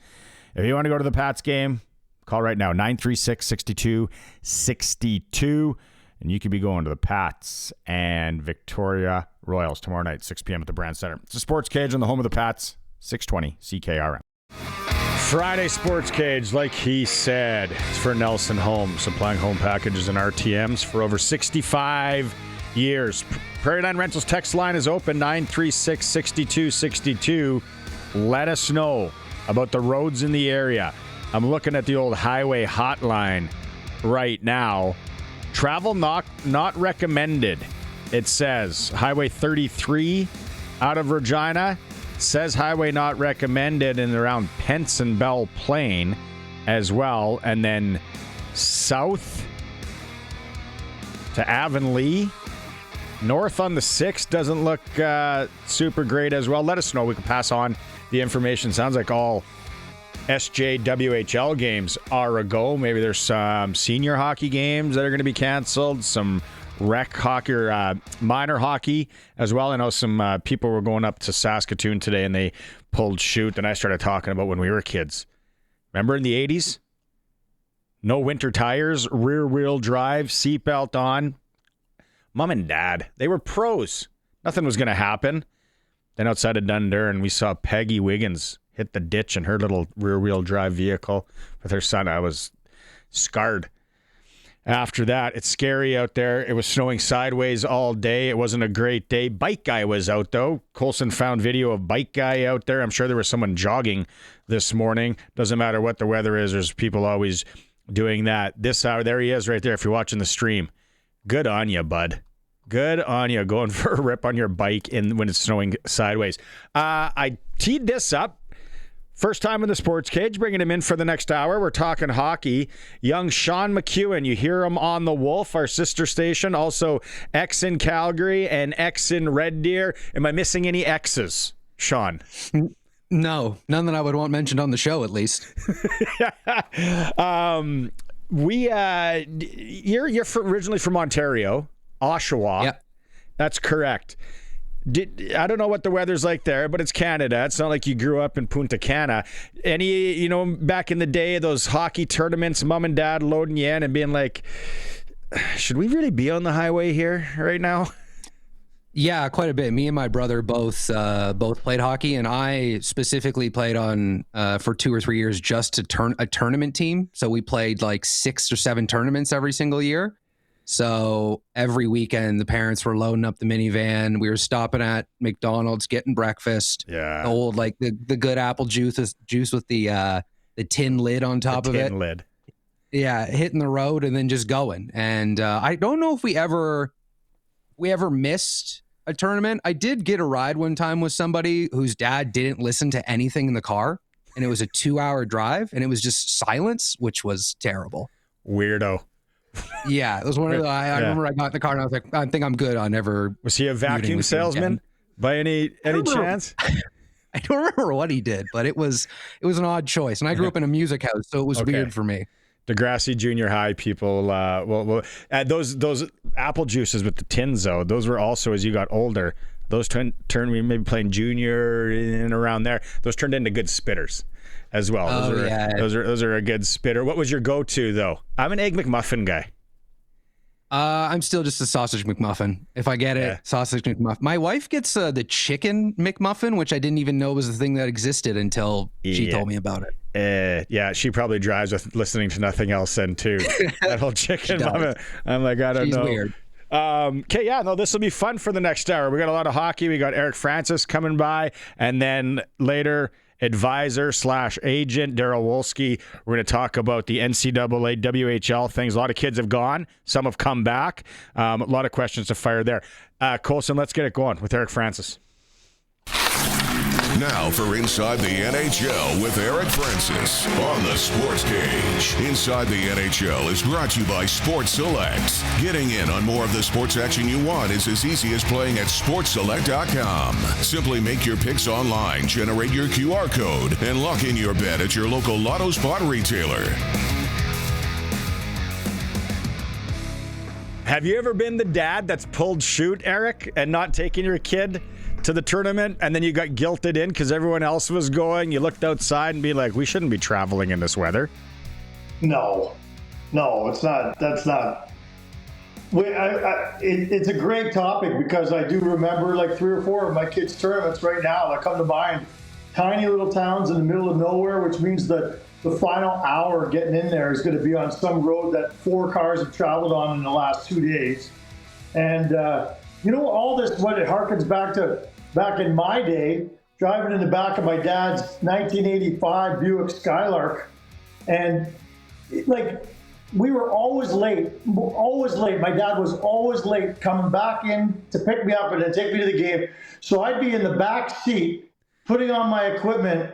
If you want to go to the Pats game, call right now. 936-6262. And you could be going to the Pats and Victoria Royals tomorrow night, 6 p.m. at the Brandt Center. It's a Sports Cage on the home of the Pats, 620 CKRM. Friday Sports Cage, like he said, it's for Nelson Homes, supplying home packages and RTMs for over 65 years. Prairie Line Rentals text line is open, 936-6262. Let us know about the roads in the area. I'm looking at the old highway hotline right now. Travel not recommended. It says Highway 33 out of Regina. Says highway not recommended in around Pence and Bell Plain as well. And then south to Avonlea. North on the 6 doesn't look super great as well. Let us know. We can pass on the information. Sounds like all SJWHL games are a go. Maybe there's some senior hockey games that are going to be canceled, some rec hockey or minor hockey as well. I know some people were going up to Saskatoon today and they pulled chute, and I started talking about when we were kids. Remember in the 80s? No winter tires, rear-wheel drive, seatbelt on. Mom and Dad, they were pros. Nothing was going to happen. Then outside of Dundurn, we saw Peggy Wiggins hit the ditch in her little rear-wheel drive vehicle with her son. I was scarred. After that, it's scary out there. It was snowing sideways all day. It wasn't a great day. Bike guy was out, though. Colson found video of bike guy out there. I'm sure there was someone jogging this morning. Doesn't matter what the weather is. There's people always doing that. This hour, there he is right there if you're watching the stream. Good on you, bud. Good on you, going for a rip on your bike when it's snowing sideways. I teed this up. First time in the Sports Cage, bringing him in for the next hour. We're talking hockey. Young Sean McEwan, you hear him on The Wolf, our sister station. Also, X in Calgary and X in Red Deer. Am I missing any X's, Sean? No, none that I would want mentioned on the show, at least. You're originally from Ontario, Oshawa. Yep. That's correct. I don't know what the weather's like there, but it's Canada. It's not like you grew up in Punta Cana. Any, back in the day, those hockey tournaments, mom and dad loading you in and being like, should we really be on the highway here right now? Yeah, quite a bit. Me and my brother both played hockey, and I specifically played on for 2 or 3 years just to a tournament team. So we played like 6 or 7 tournaments every single year. So every weekend, the parents were loading up the minivan. We were stopping at McDonald's, getting breakfast. Yeah, the old the good apple juice with the tin lid on top of it. Tin lid. Yeah, hitting the road and then just going. And I don't know if we ever missed a tournament. I did get a ride one time with somebody whose dad didn't listen to anything in the car, and it was a 2-hour drive, and it was just silence, which was terrible. Weirdo. Yeah, it was one of the. I remember I got in the car and I was like, I think I'm good on never. Was he a vacuum salesman by any chance? I don't remember what he did, but it was an odd choice. And I grew up in a music house, so it was weird for me. Degrassi Junior High people, those apple juices with the tins, though, those were also, as you got older, those turned, we maybe playing junior and around there, those turned into good spitters as well. Those are a good spitter. What was your go-to, though? I'm an Egg McMuffin guy. I'm still just a sausage McMuffin. If I get it, sausage McMuffin. My wife gets the chicken McMuffin, which I didn't even know was the thing that existed until she told me about it. She probably drives with listening to nothing else then too. That whole chicken muffin. I'm like, I don't know. She's weird. This will be fun for the next hour. We got a lot of hockey. We got Eric Francis coming by, and then later, advisor/agent Darryl Wolski. We're going to talk about the NCAA WHL things. A lot of kids have gone. Some have come back. A lot of questions to fire there. Colson, let's get it going with Eric Francis. Now for Inside the NHL with Eric Francis on the Sports Cage. Inside the NHL is brought to you by Sports Select. Getting in on more of the sports action you want is as easy as playing at SportsSelect.com. Simply make your picks online, generate your QR code, and lock in your bet at your local Lotto Spot retailer. Have you ever been the dad that's pulled chute, Eric, and not taking your kid to the tournament, and then you got guilted in because everyone else was going? You looked outside and be like, we shouldn't be traveling in this weather. No, it's not. That's not. It's a great topic because I do remember like 3 or 4 of my kids' tournaments right now that come to mind. Tiny little towns in the middle of nowhere, which means that the final hour getting in there is going to be on some road that 4 cars have traveled on in the last 2 days. And, all this, what it harkens back in my day, driving in the back of my dad's 1985 Buick Skylark. And we were always late. My dad was always late coming back in to pick me up and then take me to the game. So I'd be in the back seat putting on my equipment,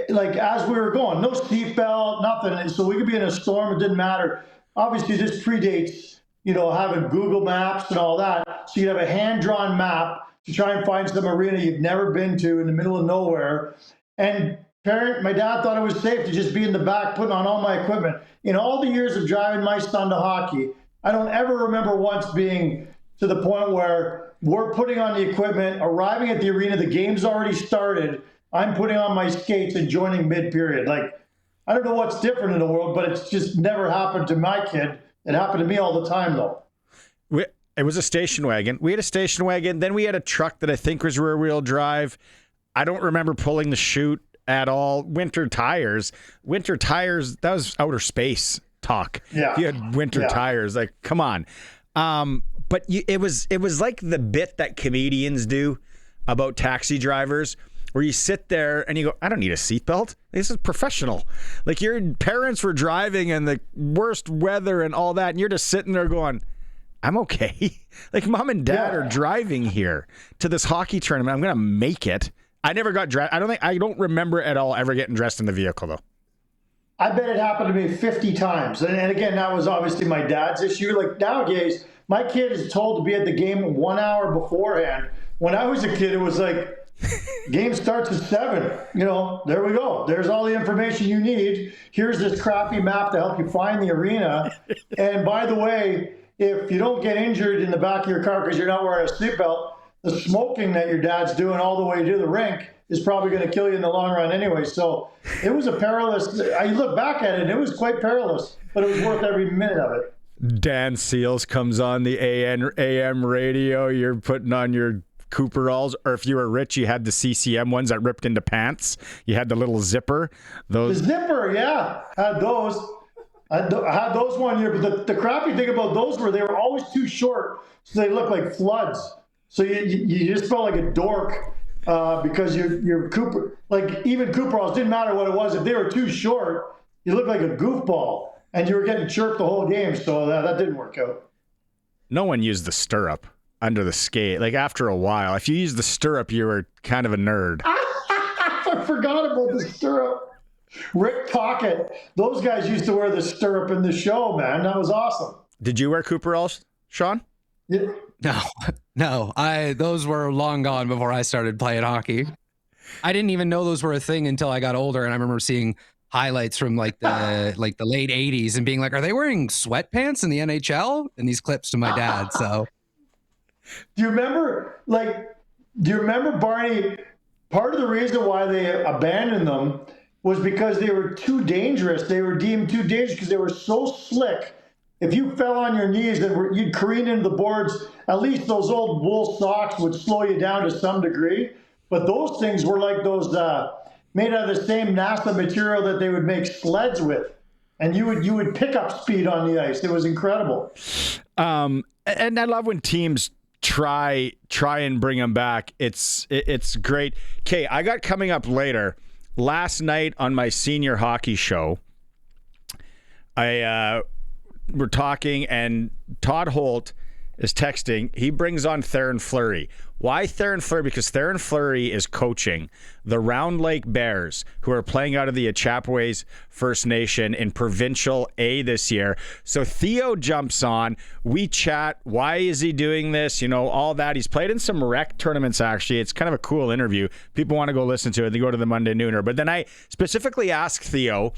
like as we were going, no seatbelt, nothing. And so we could be in a storm, it didn't matter. Obviously, this predates, having Google Maps and all that. So you'd have a hand-drawn map to try and find some arena you've never been to in the middle of nowhere. And my dad thought it was safe to just be in the back putting on all my equipment. In all the years of driving my son to hockey, I don't ever remember once being to the point where we're putting on the equipment, arriving at the arena, the game's already started, I'm putting on my skates and joining mid-period. Like, I don't know what's different in the world, but it's just never happened to my kid. It happened to me all the time, though. It was a station wagon. We had a station wagon. Then we had a truck that I think was rear-wheel drive. I don't remember pulling the chute at all. Winter tires, that was outer space talk. Yeah. If you had winter tires, like, come on. But it was like the bit that comedians do about taxi drivers, where you sit there and you go, I don't need a seatbelt. This is professional. Like, your parents were driving in the worst weather and all that, and you're just sitting there going, I'm okay. Like, mom and dad are driving here to this hockey tournament. I'm going to make it. I never got dressed. I don't remember at all ever getting dressed in the vehicle, though. I bet it happened to me 50 times. And again, that was obviously my dad's issue. Like, nowadays, my kid is told to be at the game 1 hour beforehand. When I was a kid, it was like, game starts at 7. There we go. There's all the information you need. Here's this crappy map to help you find the arena. And by the way, if you don't get injured in the back of your car because you're not wearing a seatbelt, the smoking that your dad's doing all the way to the rink is probably going to kill you in the long run anyway. So it was a perilous, I look back at it, and it was quite perilous, but it was worth every minute of it. Dan Seals comes on the AM radio. You're putting on your Cooperalls, or if you were rich, you had the CCM ones that ripped into pants. You had the little zipper. The zipper, yeah. Had those. I had those one year, but the crappy thing about those were they were always too short, so they looked like floods. So you just felt like a dork because your Cooper, like even Cooperalls, didn't matter what it was. If they were too short, you looked like a goofball, and you were getting chirped the whole game. So that didn't work out. No one used the stirrup under the skate. Like, after a while, if you used the stirrup, you were kind of a nerd. I forgot about the stirrup. Rick Tocchet, those guys used to wear the stirrup in the show, man. That was awesome. Did you wear Cooperalls, Sean? Yeah. No. Those were long gone before I started playing hockey. I didn't even know those were a thing until I got older, and I remember seeing highlights from like the late 80s and being like, are they wearing sweatpants in the NHL? And these clips to my dad. So do you remember Barney? Part of the reason why they abandoned them was because they were too dangerous. They were deemed too dangerous because they were so slick. If you fell on your knees and you'd careen into the boards, at least those old wool socks would slow you down to some degree. But those things were like those made out of the same NASA material that they would make sleds with. And you would pick up speed on the ice. It was incredible. And I love when teams try and bring them back. It's great. Okay, I got coming up later. Last night on my senior hockey show, we're talking, and Todd Holt is texting. He brings on Theron Fleury. Why Theron Fleury? Because Theron Fleury is coaching the Round Lake Bears, who are playing out of the Achapoways First Nation in Provincial A this year. So Theo jumps on. We chat. Why is he doing this? All that. He's played in some rec tournaments, actually. It's kind of a cool interview. People want to go listen to it. They go to the Monday Nooner. But then I specifically asked Theo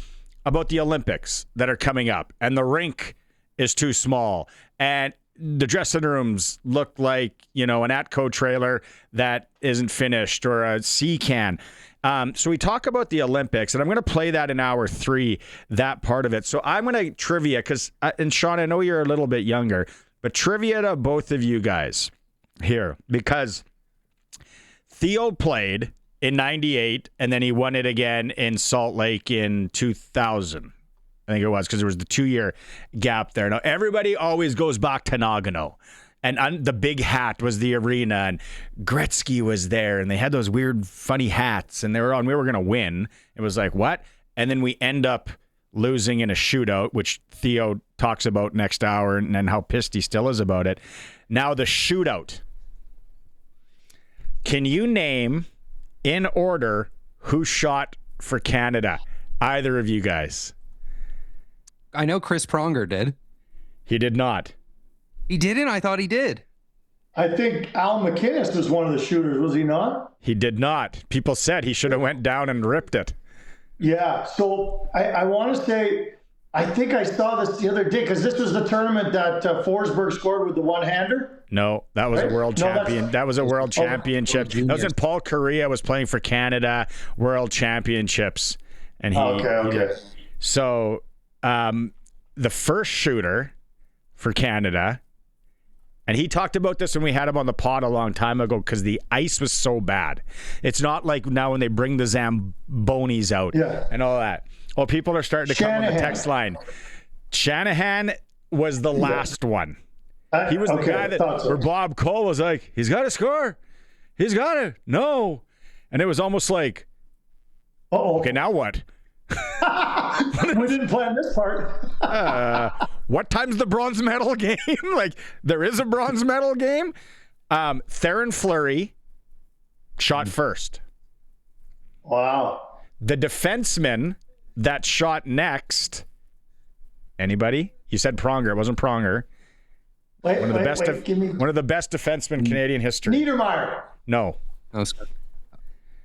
about the Olympics that are coming up, and the rink is too small, and the dressing rooms look like, an Atco trailer that isn't finished, or a sea can. So we talk about the Olympics, and I'm going to play that in hour 3, that part of it. So I'm going to trivia, and Sean, I know you're a little bit younger, but trivia to both of you guys here, because Theo played in 98, and then he won it again in Salt Lake in 2000. I think it was, because there was the 2-year gap there. Now, everybody always goes back to Nagano, and the big hat was the arena, and Gretzky was there, and they had those weird, funny hats, and we were going to win. It was like, what? And then we end up losing in a shootout, which Theo talks about next hour, and how pissed he still is about it. Now, the shootout. Can you name In order, who shot for Canada? Either of you guys? I know Chris Pronger did. He did not. He didn't? I thought he did. I think Al McInnes was one of the shooters, was he not? He did not. People said he should have went down and ripped it. Yeah, so I want to say, I think I saw this the other day, because this was the tournament that Forsberg scored with the one-hander. No, that was Right? a world champion. That was a world championship. That was when Paul Correa was playing for Canada World Championships. And he Okay. So the first shooter for Canada, and he talked about this when we had him on the pod a long time ago, because the ice was so bad. It's not like now when they bring the Zambonis out and all that. Well, people are starting to come on the text line. Shanahan was the last one. He was the guy where Bob Cole was like, he's got to score. He's got it. No. And it was almost like, okay, now what? We didn't plan this part. What time's the bronze medal game? Like, there is a bronze medal game? Theron Fleury shot first. Wow. The defenseman that shot next, anybody? You said Pronger. It wasn't Pronger. One of the best defensemen in Canadian history. Niedermeyer. No. Oh,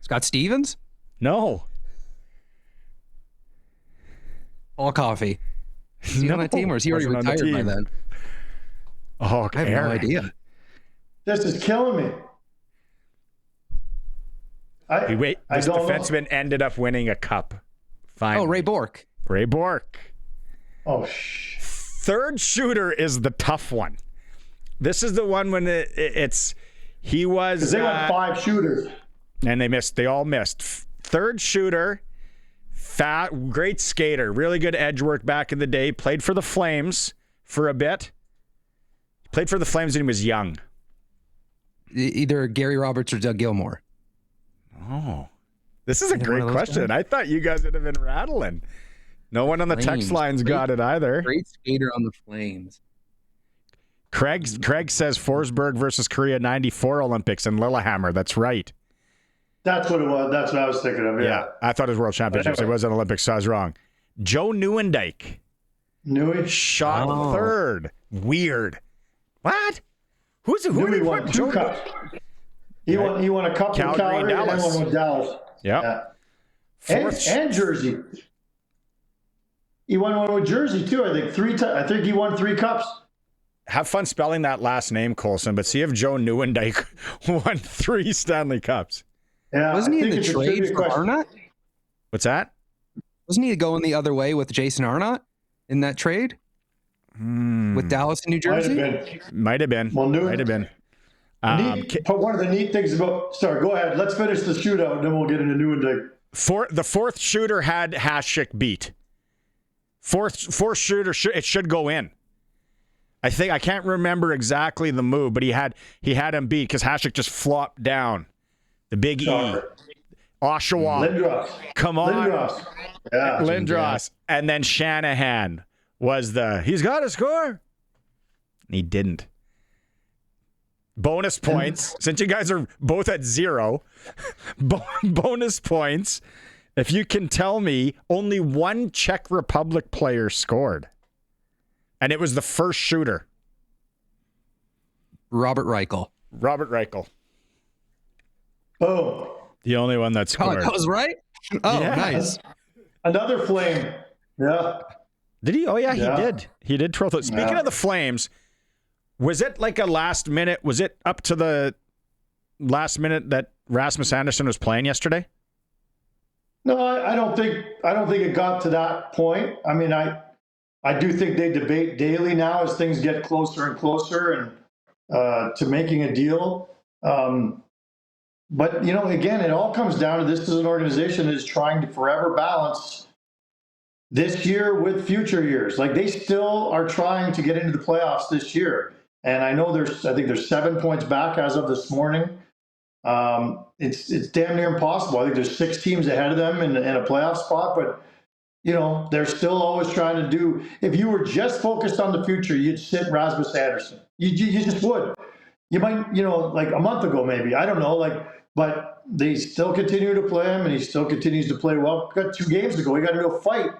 Scott Stevens? No. Paul Coffey. Is he on that team, or is he already Wasn't on the retired by team. then? Oh, I have no idea. This is killing me. This defenseman ended up winning a cup. Finally. Oh, Ray Bourque. Ray Bourque. Oh, Third shooter is the tough one. This is the one when he was. Because they went 5 shooters. And they all missed. Third shooter, great skater, really good edge work back in the day. Played for the Flames for a bit. Played for the Flames when he was young. Either Gary Roberts or Doug Gilmour. Oh, this is a great question. I thought you guys would have been rattling. No one on the text lines got it either. Great skater on the Flames. Craig says Forsberg versus Korea 94 Olympics in Lillehammer. That's right. That's what it was. That's what I was thinking of. Yeah. I thought it was World Championships. It wasn't Olympics, so I was wrong. Joe Nieuwendyk. Shot third. Weird. What? Who won 2 cups. He won a cup with Calgary and then one with Dallas. Yeah. And Jersey. He won one with Jersey too. I think he won 3 cups. Have fun spelling that last name, Colson, but see if Joe Nieuwendyk won 3 Stanley Cups. Yeah, wasn't he in the trade for Arnott? What's that? Wasn't he going the other way with Jason Arnott in that trade? With Dallas and New Jersey? Might have been. Well, might have been. But one of the neat things about... Sorry, go ahead. Let's finish the shootout, and then we'll get into Nieuwendyk. The fourth shooter had Hasek beat. Fourth shooter, it should go in. I can't remember exactly the move, but he had him beat because Hasek just flopped down. The big E. Oshawa. Lindros. Come on. Lindros. Yeah. Lindros. And then Shanahan was he's got to score. And he didn't. Bonus points. Since you guys are both at 0, bonus points. If you can tell me only one Czech Republic player scored. And it was the first shooter. Robert Reichel. Oh. The only one that scored. Oh, that was right? Oh, yeah. Nice. Another Flame. Yeah. Did he? Oh, yeah, he did. He did twirl. Speaking of the Flames, was it like a last minute? Was it up to the last minute that Rasmus Andersson was playing yesterday? No, I don't think it got to that point. I mean, I do think they debate daily now as things get closer and closer and to making a deal. But, again, it all comes down to this is an organization that is trying to forever balance this year with future years. Like, they still are trying to get into the playoffs this year. And I know I think there's 7 points back as of this morning. It's damn near impossible. I think there's 6 teams ahead of them in a playoff spot, but they're still always trying to do. If you were just focused on the future, you'd sit Rasmus Andersson. You just would. you might, like a month ago maybe, I don't know, but they still continue to play him, and he still continues to play well. Got 2 games to go. He got into a fight.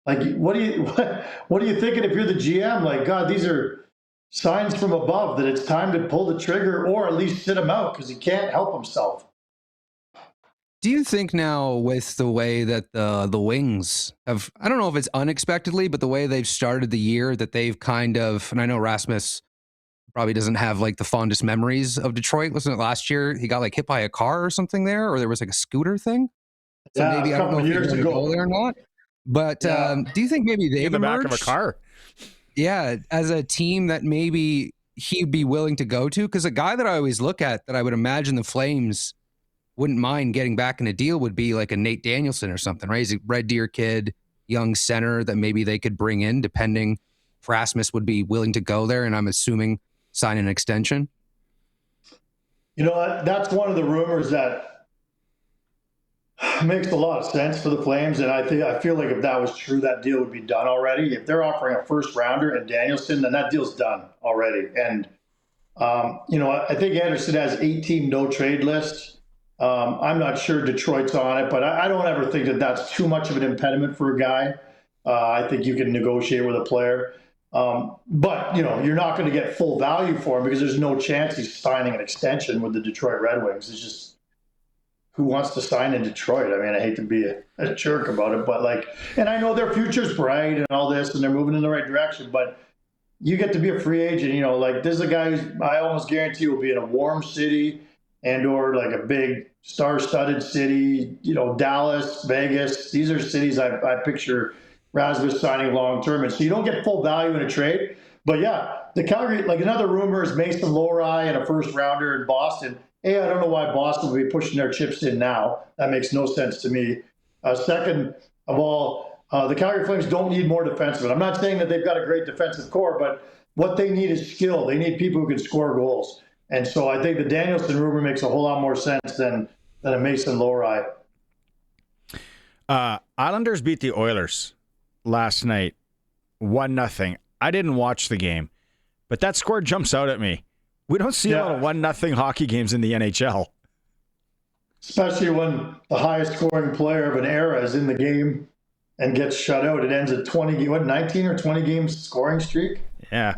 Like, what are you thinking if you're the GM? Like, God, these are signs from above that it's time to pull the trigger or at least sit him out because he can't help himself. Do you think now with the way that the Wings have, I don't know if it's unexpectedly, but the way they've started the year, that they've kind of, and I know Rasmus probably doesn't have like the fondest memories of Detroit. Wasn't it last year he got like hit by a car or something there, or there was like a scooter thing? So Yeah, maybe a I don't know couple if years he's ago. go there or not. But do you think maybe they've in the back of a emerged? car? Yeah, as a team that maybe he'd be willing to go to? Because a guy that I always look at that I would imagine the Flames wouldn't mind getting back in a deal would be like a Nate Danielson or something, right? He's a Red Deer kid, young center that maybe they could bring in, depending if Rasmus would be willing to go there, and I'm assuming sign an extension. That's one of the rumors that makes a lot of sense for the Flames, and I feel like if that was true, that deal would be done already. If they're offering a first rounder and Danielson, then that deal's done already. And I think Anderson has 18 no trade lists. I'm not sure Detroit's on it, but I don't ever think that that's too much of an impediment for a guy. I think you can negotiate with a player. But you're not going to get full value for him because there's no chance he's signing an extension with the Detroit Red Wings. It's just, who wants to sign in Detroit? I mean, I hate to be a jerk about it, but and I know their future's bright and all this, and they're moving in the right direction, but you get to be a free agent, this is a guy who's, I almost guarantee will be in a warm city and or like a big star-studded city, Dallas, Vegas. These are cities I picture Rasmus signing long-term. And so you don't get full value in a trade. But yeah, the Calgary, another rumor is Mason Lohrei and a first-rounder in Boston. I don't know why Boston would be pushing their chips in now. That makes no sense to me. Second of all, the Calgary Flames don't need more defensemen. I'm not saying that they've got a great defensive core, but what they need is skill. They need people who can score goals. And so I think the Danielson rumor makes a whole lot more sense than a Mason Lohrei. Islanders beat the Oilers last night, 1-0. I didn't watch the game, but that score jumps out at me. We don't see a lot of 1-0 hockey games in the NHL. Especially when the highest scoring player of an era is in the game and gets shut out. It ends at 19 or 20 games scoring streak. Yeah.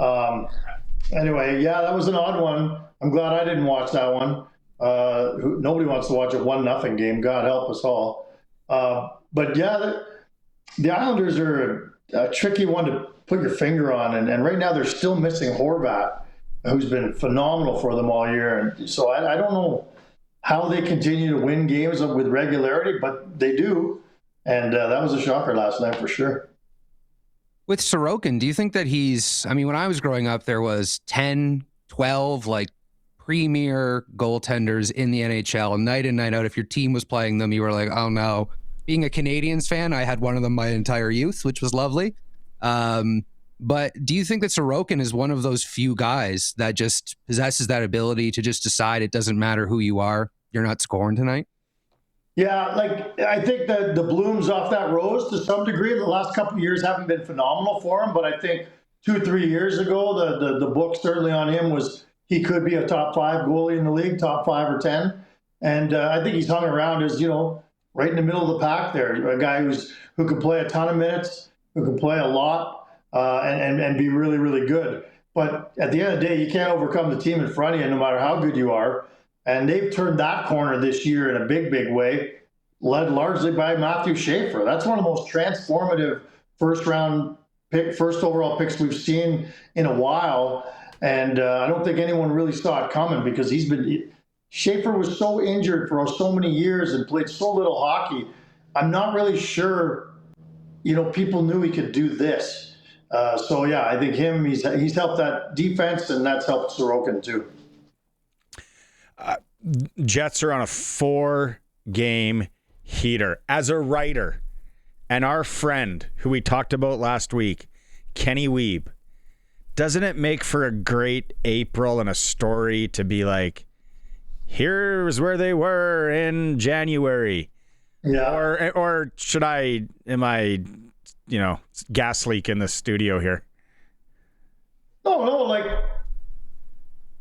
Anyway, that was an odd one. I'm glad I didn't watch that one. Nobody wants to watch a 1-0 game. God help us all. But the Islanders are a tricky one to put your finger on. And right now they're still missing Horvat, who's been phenomenal for them all year. And so I don't know how they continue to win games with regularity, but they do. And that was a shocker last night for sure. With Sorokin, do you think that when I was growing up, there was 10, 12, premier goaltenders in the NHL, night in, night out. If your team was playing them, you were like, oh no. Being a Canadians fan, I had one of them my entire youth, which was lovely. But do you think that Sorokin is one of those few guys that just possesses that ability to just decide it doesn't matter who you are, you're not scoring tonight? Yeah, I think that the blooms off that rose to some degree. The last couple of years haven't been phenomenal for him, but I think 2-3 years ago, the book certainly on him was he could be a top 5 goalie in the league, top 5 or 10. And I think he's hung around as, right in the middle of the pack there, a guy who can play a ton of minutes, who can play a lot, and be really, really good. But at the end of the day, you can't overcome the team in front of you no matter how good you are. And they've turned that corner this year in a big, big way, led largely by Matthew Schaefer. That's one of the most transformative first overall picks we've seen in a while. And I don't think anyone really saw it coming because Schaefer was so injured for so many years and played so little hockey. I'm not really sure, people knew he could do this. I think he's helped that defense, and that's helped Sorokin too. Jets are on a 4-game heater. As a writer, and our friend who we talked about last week, Kenny Weeb, doesn't it make for a great April and a story to be like, here's where they were in January? Yeah. Or am I gas leak in the studio here? No,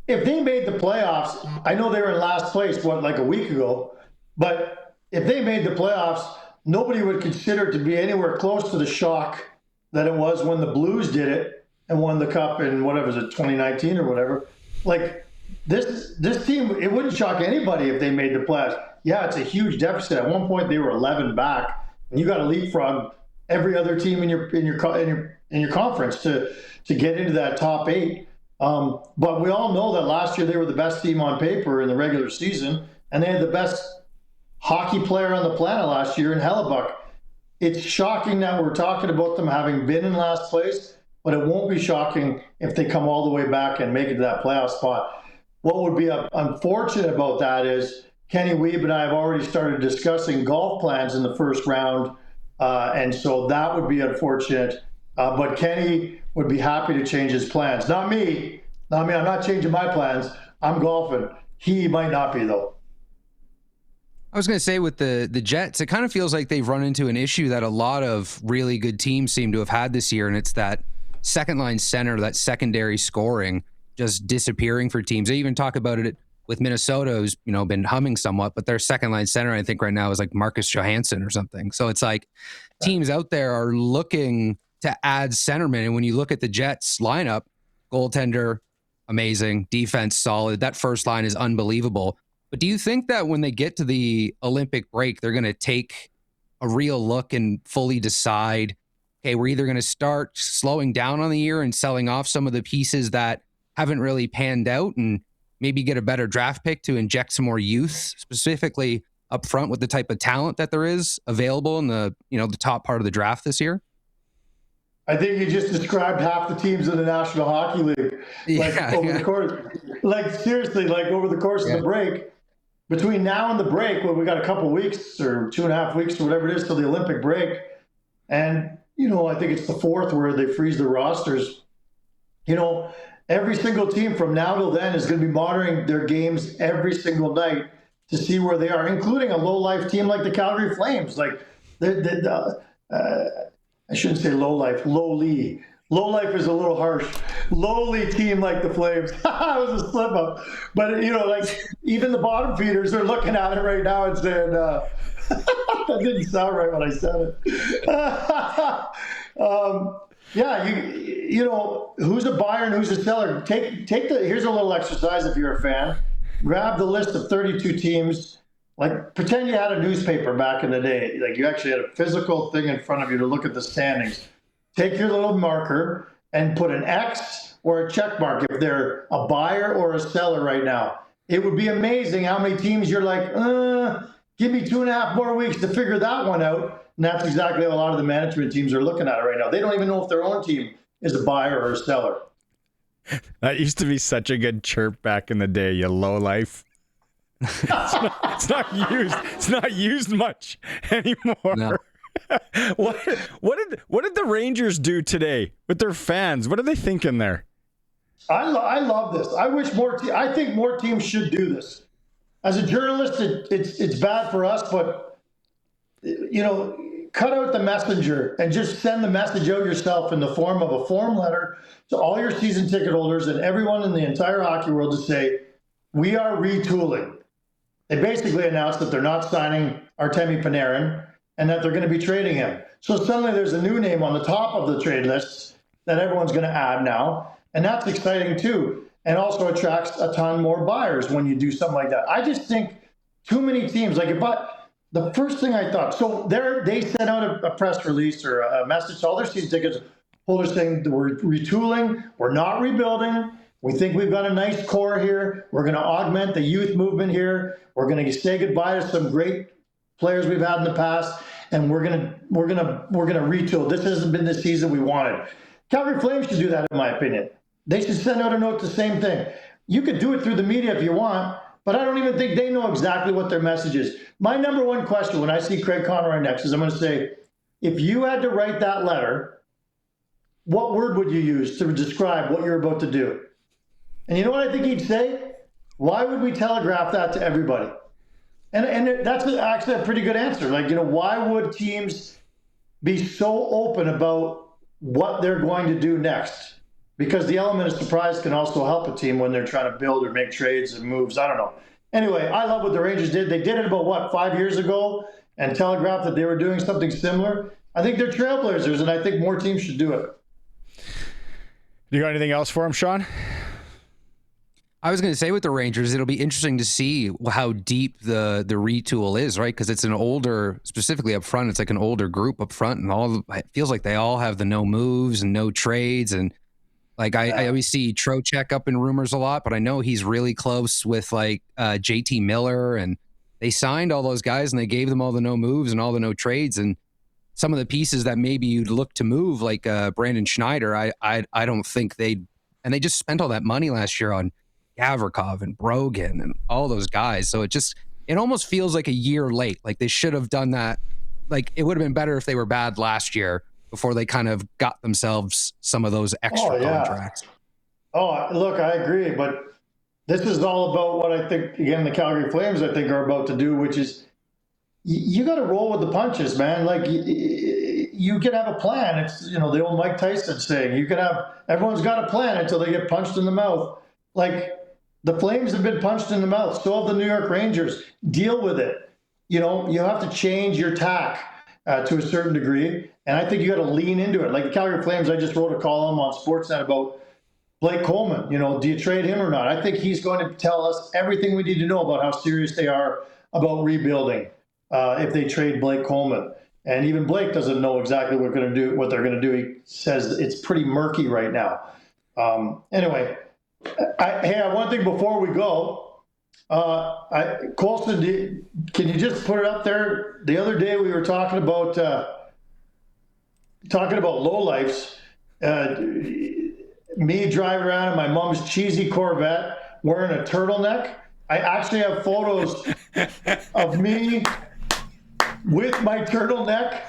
if they made the playoffs, I know they were in last place, like a week ago, but if they made the playoffs, nobody would consider it to be anywhere close to the shock that it was when the Blues did it and won the cup in, whatever, was it 2019 or whatever. Like, this team, it wouldn't shock anybody if they made the playoffs. Yeah, it's a huge deficit. At one point, they were 11 back, and you got to leapfrog every other team in your conference to get into that top 8. But we all know that last year they were the best team on paper in the regular season, and they had the best hockey player on the planet last year in Hellebuck. It's shocking that we're talking about them having been in last place, but it won't be shocking if they come all the way back and make it to that playoff spot. What would be unfortunate about that is Kenny Weeb and I have already started discussing golf plans in the first round, and so that would be unfortunate. But Kenny would be happy to change his plans. Not me. I'm not changing my plans. I'm golfing. He might not be, though. I was going to say with the Jets, it kind of feels like they've run into an issue that a lot of really good teams seem to have had this year, and it's that second line center, that secondary scoring just disappearing for teams. They even talk about it with Minnesota, who's been humming somewhat, but their second line center, I think right now is like Marcus Johansson or something. So it's like teams out there are looking to add centermen, and when you look at the Jets lineup, goaltender amazing, defense solid, that first line is unbelievable. But do you think that when they get to the Olympic break, they're going to take a real look and fully decide, okay, we're either going to start slowing down on the year and selling off some of the pieces that haven't really panned out and maybe get a better draft pick to inject some more youth, specifically up front with the type of talent that there is available in the top part of the draft this year? I think you just described half the teams in the National Hockey League. The course, seriously, over the course of the break, between now and the break, we got a couple weeks or 2.5 weeks or whatever it is till the Olympic break. And, I think it's the 4th where they freeze the rosters. Every single team from now till then is going to be monitoring their games every single night to see where they are, including a low-life team like the Calgary Flames. I shouldn't say low-life, lowly. Low-life is a little harsh. Lowly team like the Flames. It was a slip-up. But, even the bottom feeders are looking at it right now and saying, that didn't sound right when I said it. Who's a buyer and who's a seller? Here's a little exercise if you're a fan. Grab the list of 32 teams. Pretend you had a newspaper back in the day. You actually had a physical thing in front of you to look at the standings. Take your little marker and put an X or a check mark if they're a buyer or a seller right now. It would be amazing how many teams you're like, give me 2.5 more weeks to figure that one out. And that's exactly how a lot of the management teams are looking at it right now. They don't even know if their own team is a buyer or a seller. That used to be such a good chirp back in the day, you low life. It's not used much anymore. No. What did the Rangers do today with their fans? What are they thinking there? I love this. I wish I think more teams should do this. As a journalist, it's bad for us, but cut out the messenger and just send the message out yourself in the form of a form letter to all your season ticket holders and everyone in the entire hockey world to say, we are retooling. They basically announced that they're not signing Artemi Panarin and that they're going to be trading him. So suddenly there's a new name on the top of the trade list that everyone's going to add now. And that's exciting too. And also attracts a ton more buyers when you do something like that. I just think too many teams, the first thing I thought, so they sent out a press release or a message to all their season tickets holders saying that we're retooling, we're not rebuilding. We think we've got a nice core here. We're going to augment the youth movement here. We're going to say goodbye to some great players we've had in the past, and we're going to retool. This hasn't been the season we wanted. Calgary Flames should do that, in my opinion. They should send out a note the same thing. You could do it through the media if you want, but I don't even think they know exactly what their message is. My number one question when I see Craig Conroy next is I'm going to say, if you had to write that letter, what word would you use to describe what you're about to do? And you know what I think he'd say? Why would we telegraph that to everybody? And that's actually a pretty good answer. Why would teams be so open about what they're going to do next? because the element of surprise can also help a team when they're trying to build or make trades and moves. I don't know. Anyway, I love what the Rangers did. They did it about, 5 years ago and telegraphed that they were doing something similar. I think they're trailblazers, and I think more teams should do it. You got anything else for him, Sean? I was going to say with the Rangers, it'll be interesting to see how deep the retool is, right? Because it's an older, specifically up front, it's like an older group up front, and it feels like they all have the no moves and no trades. And like I always see Trocheck up in rumors a lot, but I know he's really close with like JT Miller, and they signed all those guys and they gave them all the no moves and all the no trades. And some of the pieces that maybe you'd look to move, like Brandon Schneider, I don't think they just spent all that money last year on Gavrikov and Brogan and all those guys. So it almost feels like a year late. Like they should have done that. Like it would have been better if they were bad last year before they kind of got themselves some of those extra contracts. Oh, look, I agree. But this is all about what I think, again, the Calgary Flames, I think, are about to do, which is you got to roll with the punches, man. Like you can have a plan. It's, the old Mike Tyson saying, everyone's got a plan until they get punched in the mouth. Like the Flames have been punched in the mouth. So have the New York Rangers. Deal with it. You have to change your tack to a certain degree. And I think you got to lean into it. Like the Calgary Flames, I just wrote a column on Sportsnet about Blake Coleman. Do you trade him or not? I think he's going to tell us everything we need to know about how serious they are about rebuilding if they trade Blake Coleman. And even Blake doesn't know exactly what they're going to do. He says it's pretty murky right now. Anyway, one thing before we go. Colson, can you just put it up there? The other day we were talking about lowlifes. Me driving around in my mom's cheesy Corvette wearing a turtleneck. I actually have photos of me with my turtleneck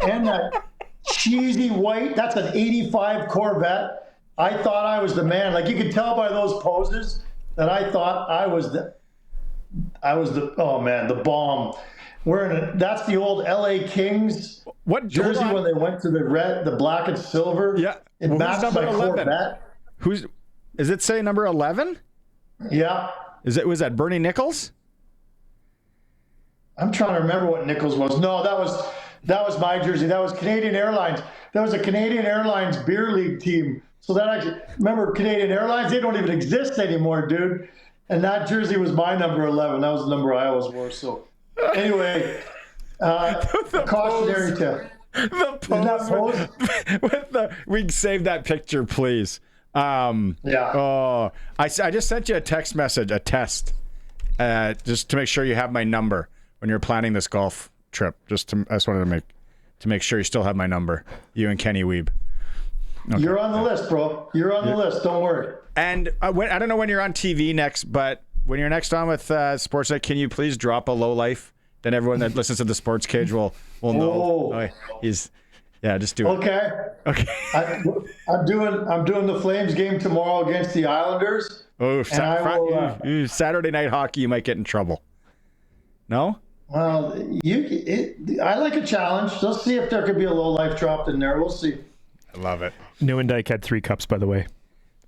and that cheesy white. That's an 85 Corvette. I thought I was the man. Like you could tell by those poses that I thought I was the bomb. That's the old LA Kings jersey when they went to the black and silver. Yeah. It matched my 11? Corvette. Is it say number 11? Yeah. Was that Bernie Nichols? I'm trying to remember what Nichols was. No, that was my jersey. That was Canadian Airlines. That was a Canadian Airlines beer league team. So remember Canadian Airlines? They don't even exist anymore, dude. And that jersey was my number 11. That was the number I always wore. So anyway, cautionary tale. The pose. We save that picture, please. Yeah. Oh, I just sent you a text message, a test, just to make sure you have my number when you're planning this golf trip. I just wanted to make sure you still have my number. You and Kenny Weeb. Okay. You're on the list, bro. You're on the list. Don't worry. And I don't know when you're on TV next, but when you're next on with Sportsnet, can you please drop a low life? Then everyone that listens to the Sports Cage will know. Oh, just do it. Okay. I'm doing the Flames game tomorrow against the Islanders. Oh, Saturday night hockey, you might get in trouble. No? Well, I like a challenge. Let's see if there could be a low life dropped in there. We'll see. I love it. Newendike had 3 cups, by the way.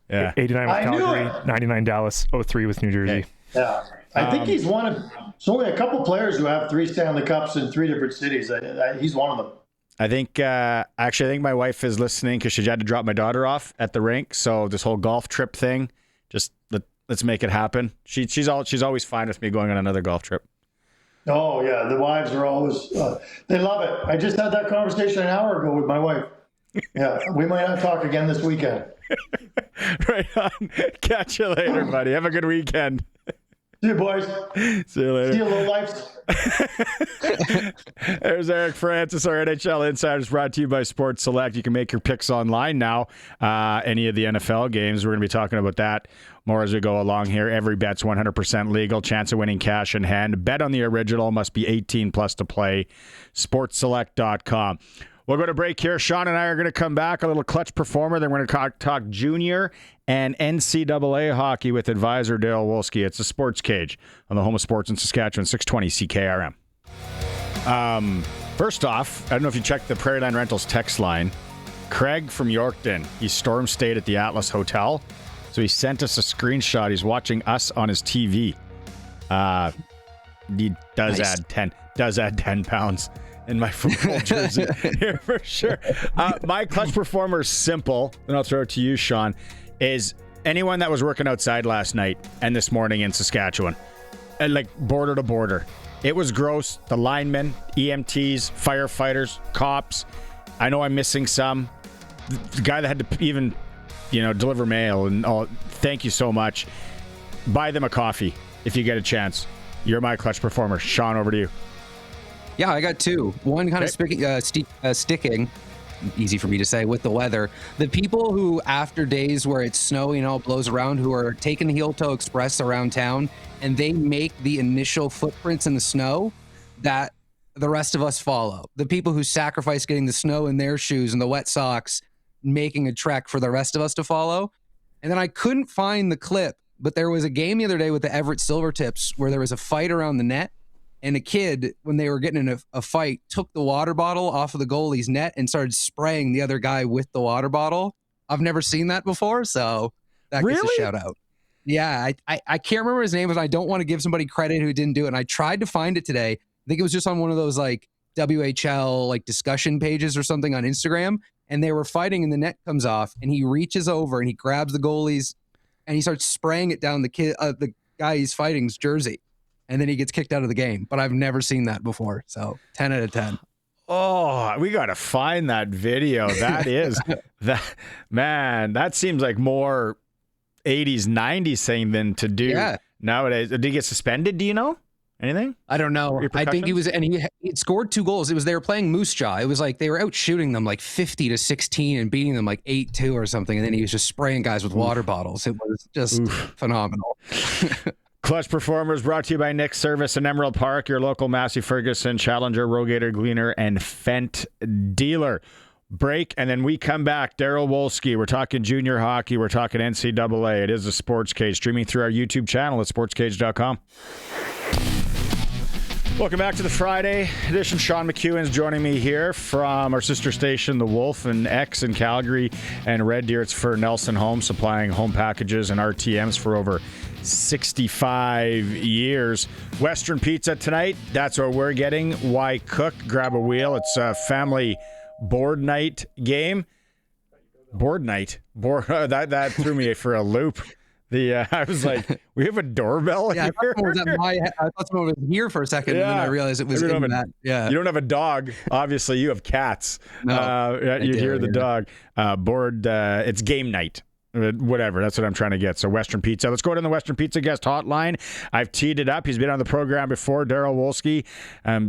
Yeah. 89 with Calgary, 99 Dallas, 03 with New Jersey. Okay. Yeah. I think he's one of. There's only a couple players who have 3 Stanley Cups in 3 different cities. He's one of them. I think my wife is listening because she had to drop my daughter off at the rink. So this whole golf trip thing, just let's make it happen. She's always fine with me going on another golf trip. Oh yeah, the wives are always they love it. I just had that conversation an hour ago with my wife. Yeah, we might not talk again this weekend. Right on. Catch you later, buddy. Have a good weekend. See you, boys. See you later. See you, little lives. There's Eric Francis, our NHL Insiders, brought to you by Sports Select. You can make your picks online now. Any of the NFL games, we're going to be talking about that more as we go along here. Every bet's 100% legal. Chance of winning cash in hand. Bet on the original. Must be 18 plus to play. SportsSelect.com. We'll go to break here. Sean and I are going to come back, a little clutch performer. Then we're going to talk junior and NCAA hockey with advisor Darryl Wolski. It's the Sports Cage on the home of sports in Saskatchewan, 620 CKRM. First off, I don't know if you checked the Prairie Line Rentals text line. Craig from Yorkton, he storm stayed at the Atlas Hotel, so he sent us a screenshot. He's watching us on his TV. He does add 10 pounds in my football jersey here for sure. My clutch performer is simple, and I'll throw it to you, Sean, is anyone that was working outside last night and this morning in Saskatchewan, like border to border. It was gross. The linemen, EMTs, firefighters, cops. I know I'm missing some. The guy that had to even, deliver mail and all. Thank you so much. Buy them a coffee if you get a chance. You're my clutch performer. Sean, over to you. Yeah, I got two. One kind of sticking, easy for me to say, with the weather. The people who, after days where it's snowy and all blows around, who are taking the Heel Toe Express around town, and they make the initial footprints in the snow that the rest of us follow. The people who sacrifice getting the snow in their shoes and the wet socks, making a trek for the rest of us to follow. And then I couldn't find the clip, but there was a game the other day with the Everett Silvertips where there was a fight around the net. And a kid, when they were getting in a fight, took the water bottle off of the goalie's net and started spraying the other guy with the water bottle. I've never seen that before, so that gets a shout out. Yeah, I can't remember his name, but I don't want to give somebody credit who didn't do it. And I tried to find it today. I think it was just on one of those like WHL like discussion pages or something on Instagram. And they were fighting and the net comes off and he reaches over and he grabs the goalie's and he starts spraying it down the guy he's fighting's jersey. And then he gets kicked out of the game. But I've never seen that before. So 10 out of 10. Oh, we got to find that video. That is, that seems like more 80s, 90s thing than to do nowadays. Did he get suspended? Do you know anything? I don't know. I think he was, and he scored 2 goals. It was, they were playing Moose Jaw. It was like they were out shooting them like 50-16 and beating them like 8-2 or something. And then he was just spraying guys with water bottles. It was just phenomenal. Clutch Performers brought to you by Nick's Service in Emerald Park, your local Massey Ferguson, Challenger, Rogator, Gleaner, and Fent dealer. Break, and then we come back. Darryl Wolski. We're talking junior hockey. We're talking NCAA. It is the Sports Cage, streaming through our YouTube channel at sportscage.com. Welcome back to the Friday edition. Sean McEwan's joining me here from our sister station, The Wolf, and X in Calgary and Red Deer. It's for Nelson Homes, supplying home packages and RTMs for over 65 years. Western Pizza tonight. That's what we're getting. Why cook? Grab a wheel. It's a family board night game. Board night. That threw me for a loop. I was like, we have a doorbell here? I thought someone was here for a second, and then I realized it was in that. Yeah. You don't have a dog. Obviously, you have cats. No, you hear the dog. Board, it's game night. Whatever, that's what I'm trying to get. So Western Pizza. Let's go to the Western Pizza guest hotline. I've teed it up. He's been on the program before. Darryl Wolski,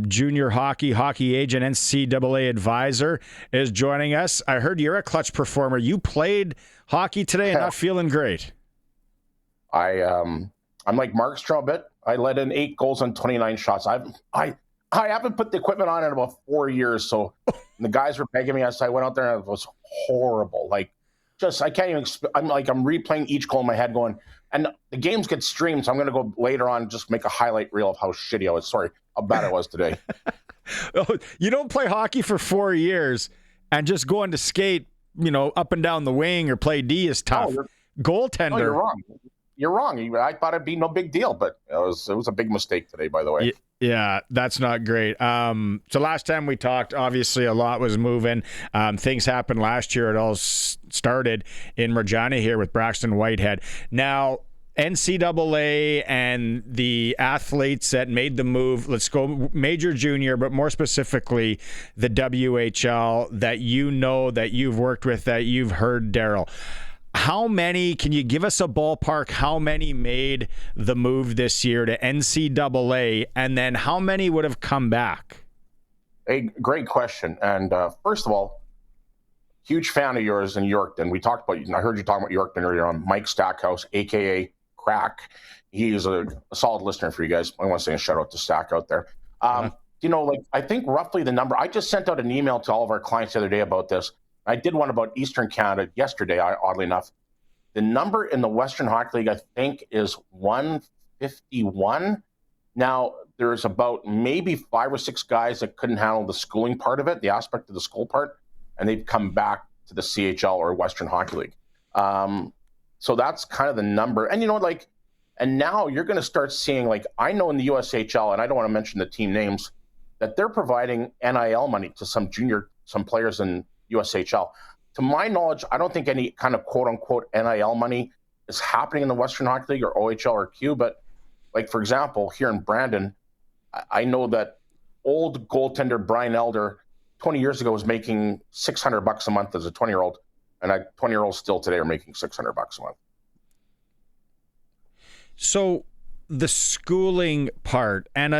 junior hockey agent, NCAA advisor, is joining us. I heard you're a clutch performer. You played hockey today and not feeling great. I'm like Markstrom a bit. I let in 8 goals on 29 shots. I haven't put the equipment on in about 4 years. So the guys were begging me. I went out there and it was horrible. I can't even. I'm replaying each goal in my head, going, and the games get streamed. So I'm going to go later on and just make a highlight reel of how shitty I was. Sorry, how bad I was today. You don't play hockey for 4 years and just going to skate, up and down the wing or play D is tough. Goaltender. No, you're wrong. You're wrong. I thought it'd be no big deal, but it was a big mistake today, by the way. Yeah, that's not great. So last time we talked, obviously a lot was moving. Things happened last year. It all started in Regina here with Braxton Whitehead. Now, NCAA and the athletes that made the move, let's go major, junior, but more specifically the WHL that that you've worked with, that you've heard, Darryl. How many, can you give us a ballpark, how many made the move this year to NCAA, and then how many would have come back? Hey, great question. And first of all, huge fan of yours in Yorkton. I heard you talking about Yorkton earlier on. Mike Stackhouse, a.k.a. Crack. He is a solid listener for you guys. I want to say a shout out to Stack out there. I think roughly the number, I just sent out an email to all of our clients the other day about this. I did one about Eastern Canada yesterday, oddly enough. The number in the Western Hockey League, I think, is 151. Now, there's about maybe 5 or 6 guys that couldn't handle the schooling part of it, the aspect of the school part, and they've come back to the CHL or Western Hockey League. So that's kind of the number. And, and now you're going to start seeing, I know in the USHL, and I don't want to mention the team names, that they're providing NIL money to some players in USHL. To my knowledge, I don't think any kind of quote-unquote NIL money is happening in the Western Hockey League or OHL or Q. But, for example, here in Brandon, I know that old goaltender Brian Elder 20 years ago was making $600 a month as a 20-year-old, and 20-year-olds still today are making $600 a month. So the schooling part and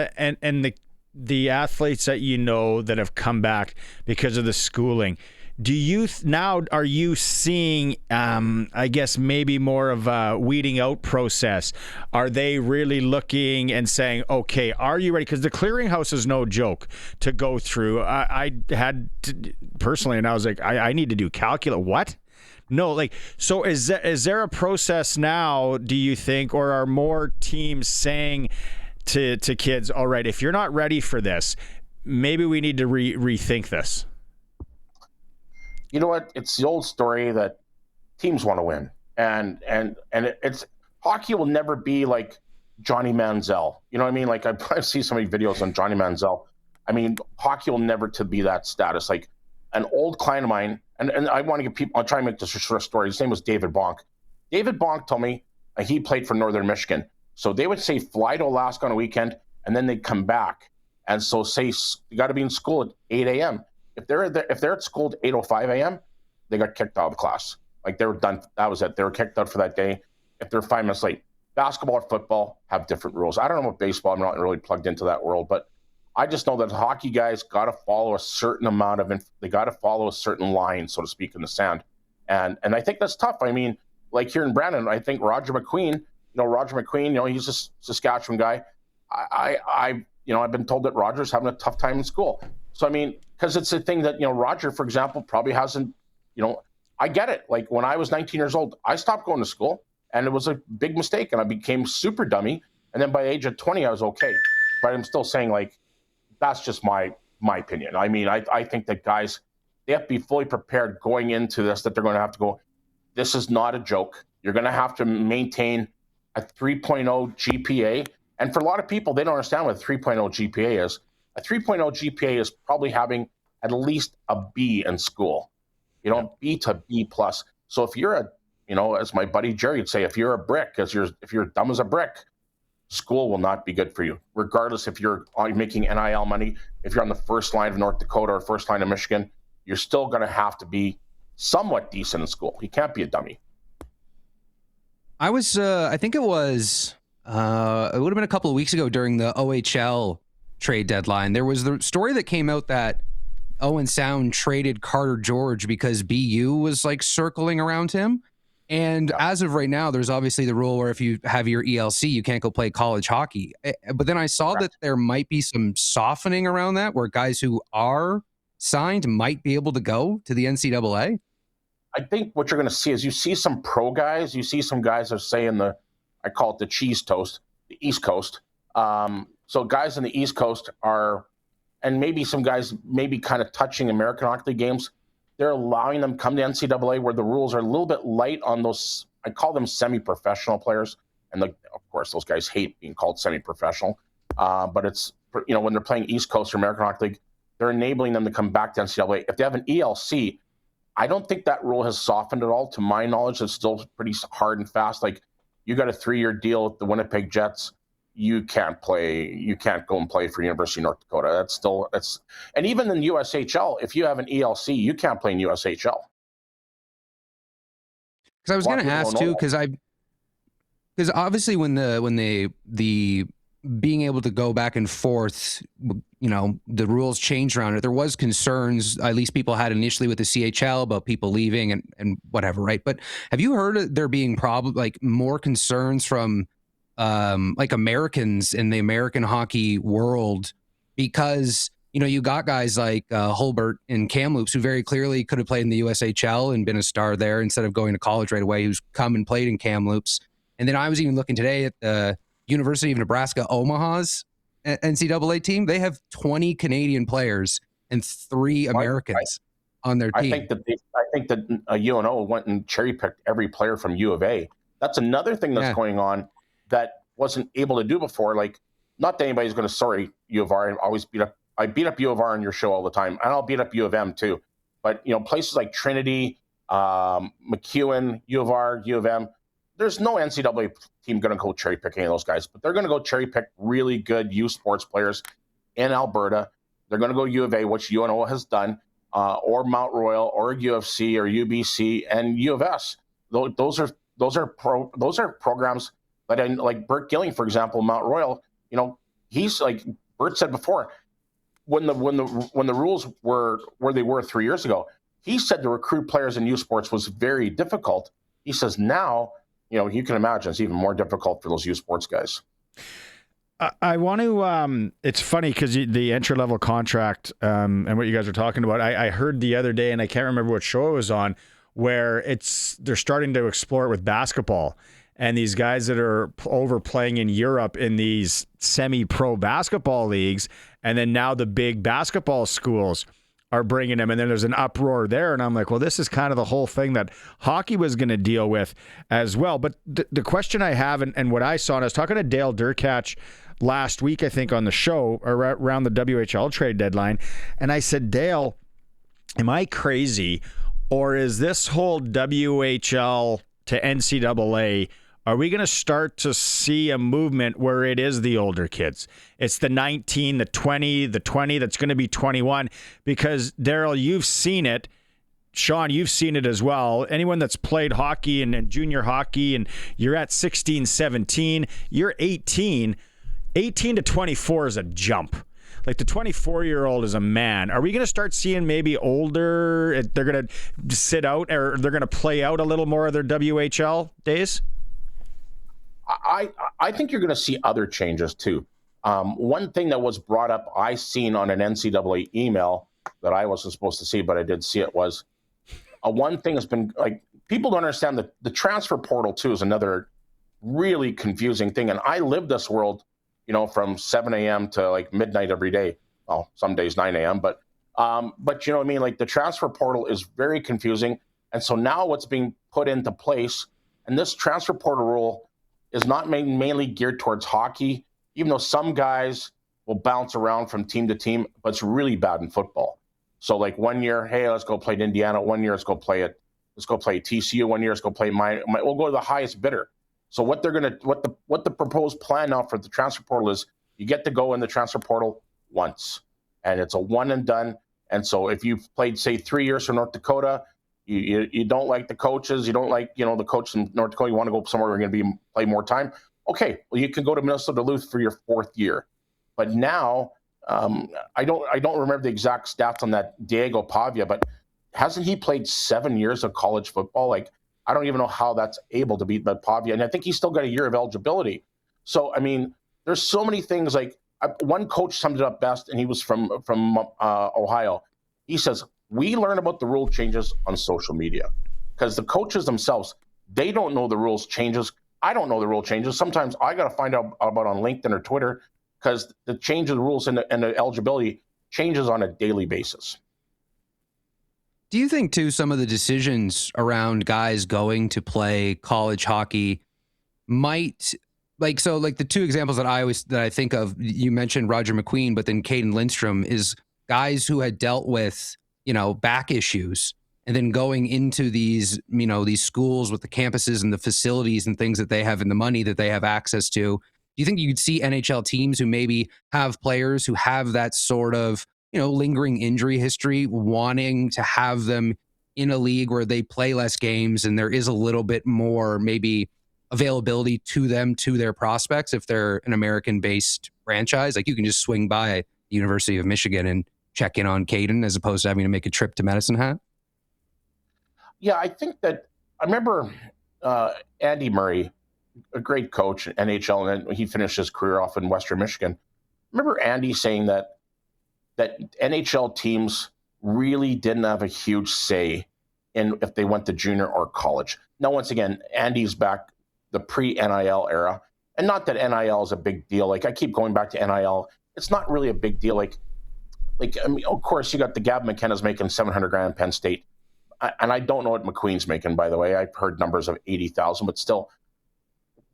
the athletes that that have come back because of the schooling, are you seeing I guess maybe more of a weeding out process? Are they really looking and saying, okay, are you ready? Because the clearinghouse is no joke to go through. I had to, personally, and I was like, I need to do calculus. What? No, so is there a process now, do you think, or are more teams saying to kids, all right, if you're not ready for this, maybe we need to rethink this? You know what? It's the old story that teams want to win, and it's hockey will never be like Johnny Manziel. You know what I mean? I see so many videos on Johnny Manziel. I mean, hockey will never to be that status. An old client of mine, and I want to give people, I'll try and make this a short story. His name was David Bonk. David Bonk told me he played for Northern Michigan. So they would say fly to Alaska on a weekend, and then they'd come back. And so say you got to be in school at 8 a.m. If they're at school at 8:05 a.m., they got kicked out of class. They were done. That was it. They were kicked out for that day. If they're 5 minutes late, basketball and football have different rules. I don't know about baseball. I'm not really plugged into that world, but I just know that hockey guys got to follow a certain amount of, they got to follow a certain line, so to speak, in the sand. And I think that's tough. I mean, here in Brandon, I think Roger McEwan, he's a Saskatchewan guy. I've been told that Roger's having a tough time in school. So, I mean, because it's a thing that, Roger, for example, probably hasn't, I get it. When I was 19 years old, I stopped going to school, and it was a big mistake, and I became super dummy. And then by the age of 20, I was okay. But I'm still saying, that's just my opinion. I mean, I think that guys, they have to be fully prepared going into this, that they're going to have to go, this is not a joke. You're going to have to maintain a 3.0 GPA. And for a lot of people, they don't understand what a 3.0 GPA is. A 3.0 GPA is probably having at least a B in school, B to B plus. So if you're as my buddy Jerry would say, if you're a brick, if you're dumb as a brick, school will not be good for you, regardless if you're making NIL money. If you're on the first line of North Dakota or first line of Michigan, you're still going to have to be somewhat decent in school. You can't be a dummy. I was, I think it was, it would have been a couple of weeks ago during the OHL trade deadline. There was the story that came out that Owen Sound traded Carter George because BU was circling around him. And as of right now, there's obviously the rule where if you have your ELC, you can't go play college hockey. But then I saw that there might be some softening around that, where guys who are signed might be able to go to the NCAA. I think what you're going to see is you see some pro guys. You see some guys that are saying I call it the cheese toast, the East Coast. So guys in the East Coast are, and maybe some guys maybe kind of touching American Hockey League games, they're allowing them come to NCAA where the rules are a little bit light on those, I call them semi-professional players. And of course, those guys hate being called semi-professional. But it's, when they're playing East Coast or American Hockey League, they're enabling them to come back to NCAA. If they have an ELC, I don't think that rule has softened at all. To my knowledge, it's still pretty hard and fast. You got a 3-year deal with the Winnipeg Jets. You can't go and play for University of North Dakota. And even in USHL, if you have an ELC, you can't play in USHL. Because I was going to ask too, because obviously when the being able to go back and forth, the rules changed around it. There was concerns, at least people had initially with the CHL about people leaving and whatever, right? But have you heard there being more concerns from Americans in the American hockey world, because you got guys like Hulbert and Kamloops, who very clearly could have played in the USHL and been a star there instead of going to college right away, who's come and played in Kamloops. And then I was even looking today at the University of Nebraska Omaha's NCAA team. They have 20 Canadian players and 3 Americans on their team. I think think that UNO went and cherry-picked every player from U of A. That's another thing that's going on that wasn't able to do before. Like, not that anybody's going to, sorry, U of R, I beat up U of R on your show all the time, and I'll beat up U of M too. But, places like Trinity, McEwan, U of R, U of M, there's no NCAA team going to go cherry-pick any of those guys, but they're going to go cherry-pick really good U sports players in Alberta. They're going to go U of A, which UNO has done, or Mount Royal, or UFC, or UBC, and U of S. Those are programs that, like Bert Gilling, for example, Mount Royal. He's like Bert said before, when the rules were where they were 3 years ago, he said to recruit players in U sports was very difficult. He says now, you can imagine it's even more difficult for those U sports guys. I want to, it's funny because the entry-level contract and what you guys are talking about, I heard the other day, and I can't remember what show it was on, where they're starting to explore it with basketball. And these guys that are overplaying in Europe in these semi-pro basketball leagues, and then now the big basketball schools are bringing them, and then there's an uproar there. And I'm like, well, this is kind of the whole thing that hockey was going to deal with as well. But the question I have, and what I saw, and I was talking to Dale Durkach last week, I think, on the show around the WHL trade deadline, and I said, Dale, am I crazy, or is this whole WHL to NCAA, are we going to start to see a movement where it is the older kids? It's the 19, the 20 that's going to be 21. Because, Darryl, you've seen it. Sean, you've seen it as well. Anyone that's played hockey and junior hockey, and you're at 16, 17, you're 18. 18 to 24 is a jump. Like, the 24-year-old is a man. Are we going to start seeing maybe older, they're going to sit out, or they're going to play out a little more of their WHL days? I think you're going to see other changes too. One thing that was brought up, I seen on an NCAA email that I wasn't supposed to see, but I did see it, was one thing has been, like, people don't understand that the transfer portal too is another really confusing thing. And I live this world, from 7 a.m. to like midnight every day. Well, some days 9 a.m. But you know what I mean? Like, the transfer portal is very confusing. And so now what's being put into place, and this transfer portal rule is not mainly geared towards hockey, even though some guys will bounce around from team to team, but it's really bad in football. So, like, 1 year, hey, let's go play at Indiana. 1 year, let's go play at TCU. 1 year, let's go play we'll go to the highest bidder. So what the proposed plan now for the transfer portal is, you get to go in the transfer portal once, and it's a one and done. And so if you've played, say, 3 years for North Dakota, you don't like the coaches, you don't like, the coach in North Dakota, you want to go somewhere where you're going to play more time. Okay, well, you can go to Minnesota Duluth for your fourth year. But now, I don't remember the exact stats on that Diego Pavia, but hasn't he played 7 years of college football? Like, I don't even know how that's able to beat Pavia, and I think he's still got a year of eligibility. So, I mean, there's so many things. Like, one coach summed it up best, and he was from Ohio. He says, we learn about the rule changes on social media, because the coaches themselves, they don't know the rules changes. I don't know the rule changes. Sometimes I got to find out about on LinkedIn or Twitter, because the change of the rules and the eligibility changes on a daily basis. Do you think, too, some of the decisions around guys going to play college hockey might, like the two examples that I think of, you mentioned Roger McEwan, but then Caden Lindstrom, is guys who had dealt with, back issues, and then going into these, these schools with the campuses and the facilities and things that they have and the money that they have access to. Do you think you could see NHL teams who maybe have players who have that sort of, lingering injury history, wanting to have them in a league where they play less games and there is a little bit more maybe availability to them, to their prospects, if they're an American-based franchise? Like, you can just swing by the University of Michigan and check in on Caden as opposed to having to make a trip to Medicine Hat? Yeah, I think that I remember Andy Murray, a great coach at NHL, and he finished his career off in Western Michigan. I remember Andy saying that NHL teams really didn't have a huge say in if they went to junior or college. Now, once again, Andy's back the pre-NIL era, and not that NIL is a big deal. Like, I keep going back to NIL. It's not really a big deal. Like, I mean, of course, you got the Gab McKenna's making $700,000 Penn State. and I don't know what McQueen's making, by the way. I've heard numbers of 80,000, but still,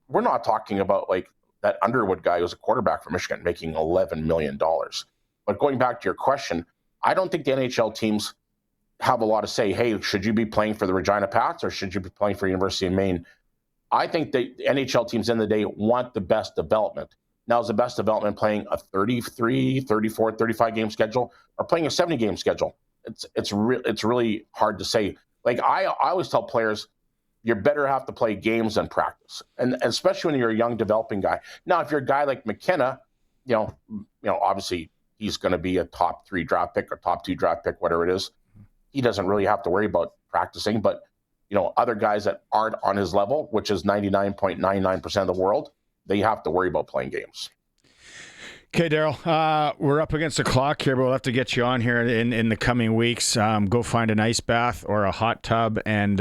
we're not talking about like that Underwood guy who's a quarterback for Michigan making $11 million. But going back to your question, I don't think the NHL teams have a lot to say, hey, should you be playing for the Regina Pats or should you be playing for University of Maine? I think the NHL teams in the day want the best development. Now, is the best development playing a 33, 34, 35 game schedule or playing a 70 game schedule? It's really hard to say. Like I always tell players, you're better have to play games than practice, and especially when you're a young developing guy. Now, if you're a guy like McKenna, obviously he's going to be a top 3 draft pick or top 2 draft pick, whatever it is. He doesn't really have to worry about practicing, but other guys that aren't on his level, which is 99.99% of the world, they have to worry about playing games. Okay, Darryl, we're up against the clock here, but we'll have to get you on here in the coming weeks. Go find an ice bath or a hot tub and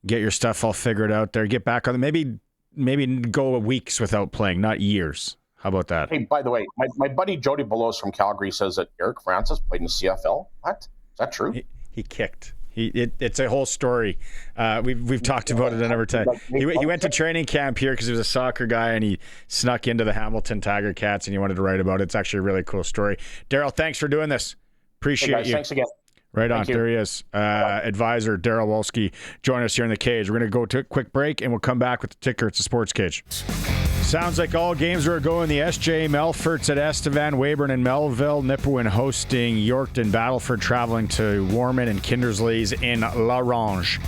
get your stuff all figured out there. Get back on it. Maybe go weeks without playing, not years. How about that? Hey, by the way, my buddy Jody Belos from Calgary says that Eric Francis played in the CFL. What? Is that true? He kicked. It's a whole story. We've talked about it a number of times. He went to training camp here because he was a soccer guy and he snuck into the Hamilton Tiger Cats and he wanted to write about it. It's actually a really cool story. Darryl, thanks for doing this. Appreciate you. Thanks again. Right on. There he is. Advisor Darryl Wolski. Join us here in the cage. We're going to go to a quick break and we'll come back with the ticker. It's the Sports Cage. Sounds like all games are going. The SJ Melforts at Estevan, Weyburn and Melville, Nipawin hosting Yorkton, Battleford traveling to Warman and Kindersley's in Larange.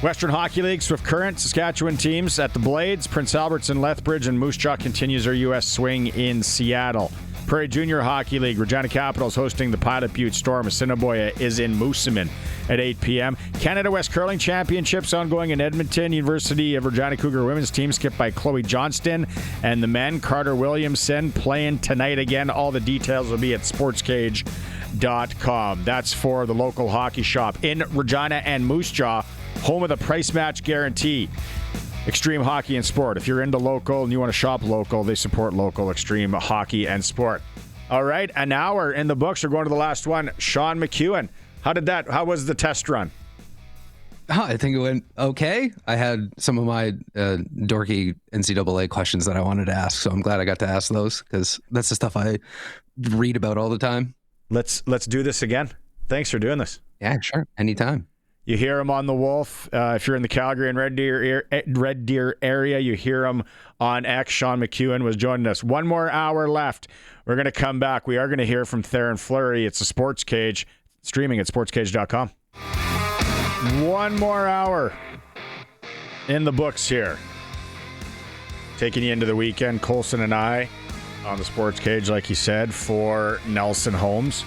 Western Hockey League, Swift Current, Saskatchewan teams at the Blades, Prince Albert's in Lethbridge, and Moose Jaw continues their U.S. swing in Seattle. Prairie Junior Hockey League, Regina Capitals hosting the Pilot Butte Storm. Assiniboia is in Moosomin at 8 p.m. Canada West Curling Championships ongoing in Edmonton. University of Regina Cougar women's team skipped by Chloe Johnston. And the men, Carter Williamson, playing tonight again. All the details will be at SportsCage.com. That's for the local hockey shop in Regina and Moose Jaw, home of the price match guarantee. Extreme Hockey and Sport. If you're into local and you want to shop local, they support local extreme hockey and sport. All right, an hour in the books. We're going to the last one. Sean McEwan. How was the test run? I think it went okay. I had some of my dorky NCAA questions that I wanted to ask, so I'm glad I got to ask those because that's the stuff I read about all the time. Let's do this again. Thanks for doing this. Yeah, sure. Anytime. You hear him on the Wolf. If you're in the Calgary and Red Deer area, you hear him on X. Sean McEwan was joining us. One more hour left. We're going to come back. We are going to hear from Theron Fleury. It's the Sports Cage, streaming at sportscage.com. One more hour in the books here. Taking you into the weekend, Colson and I on the Sports Cage, like he said, for Nelson Holmes.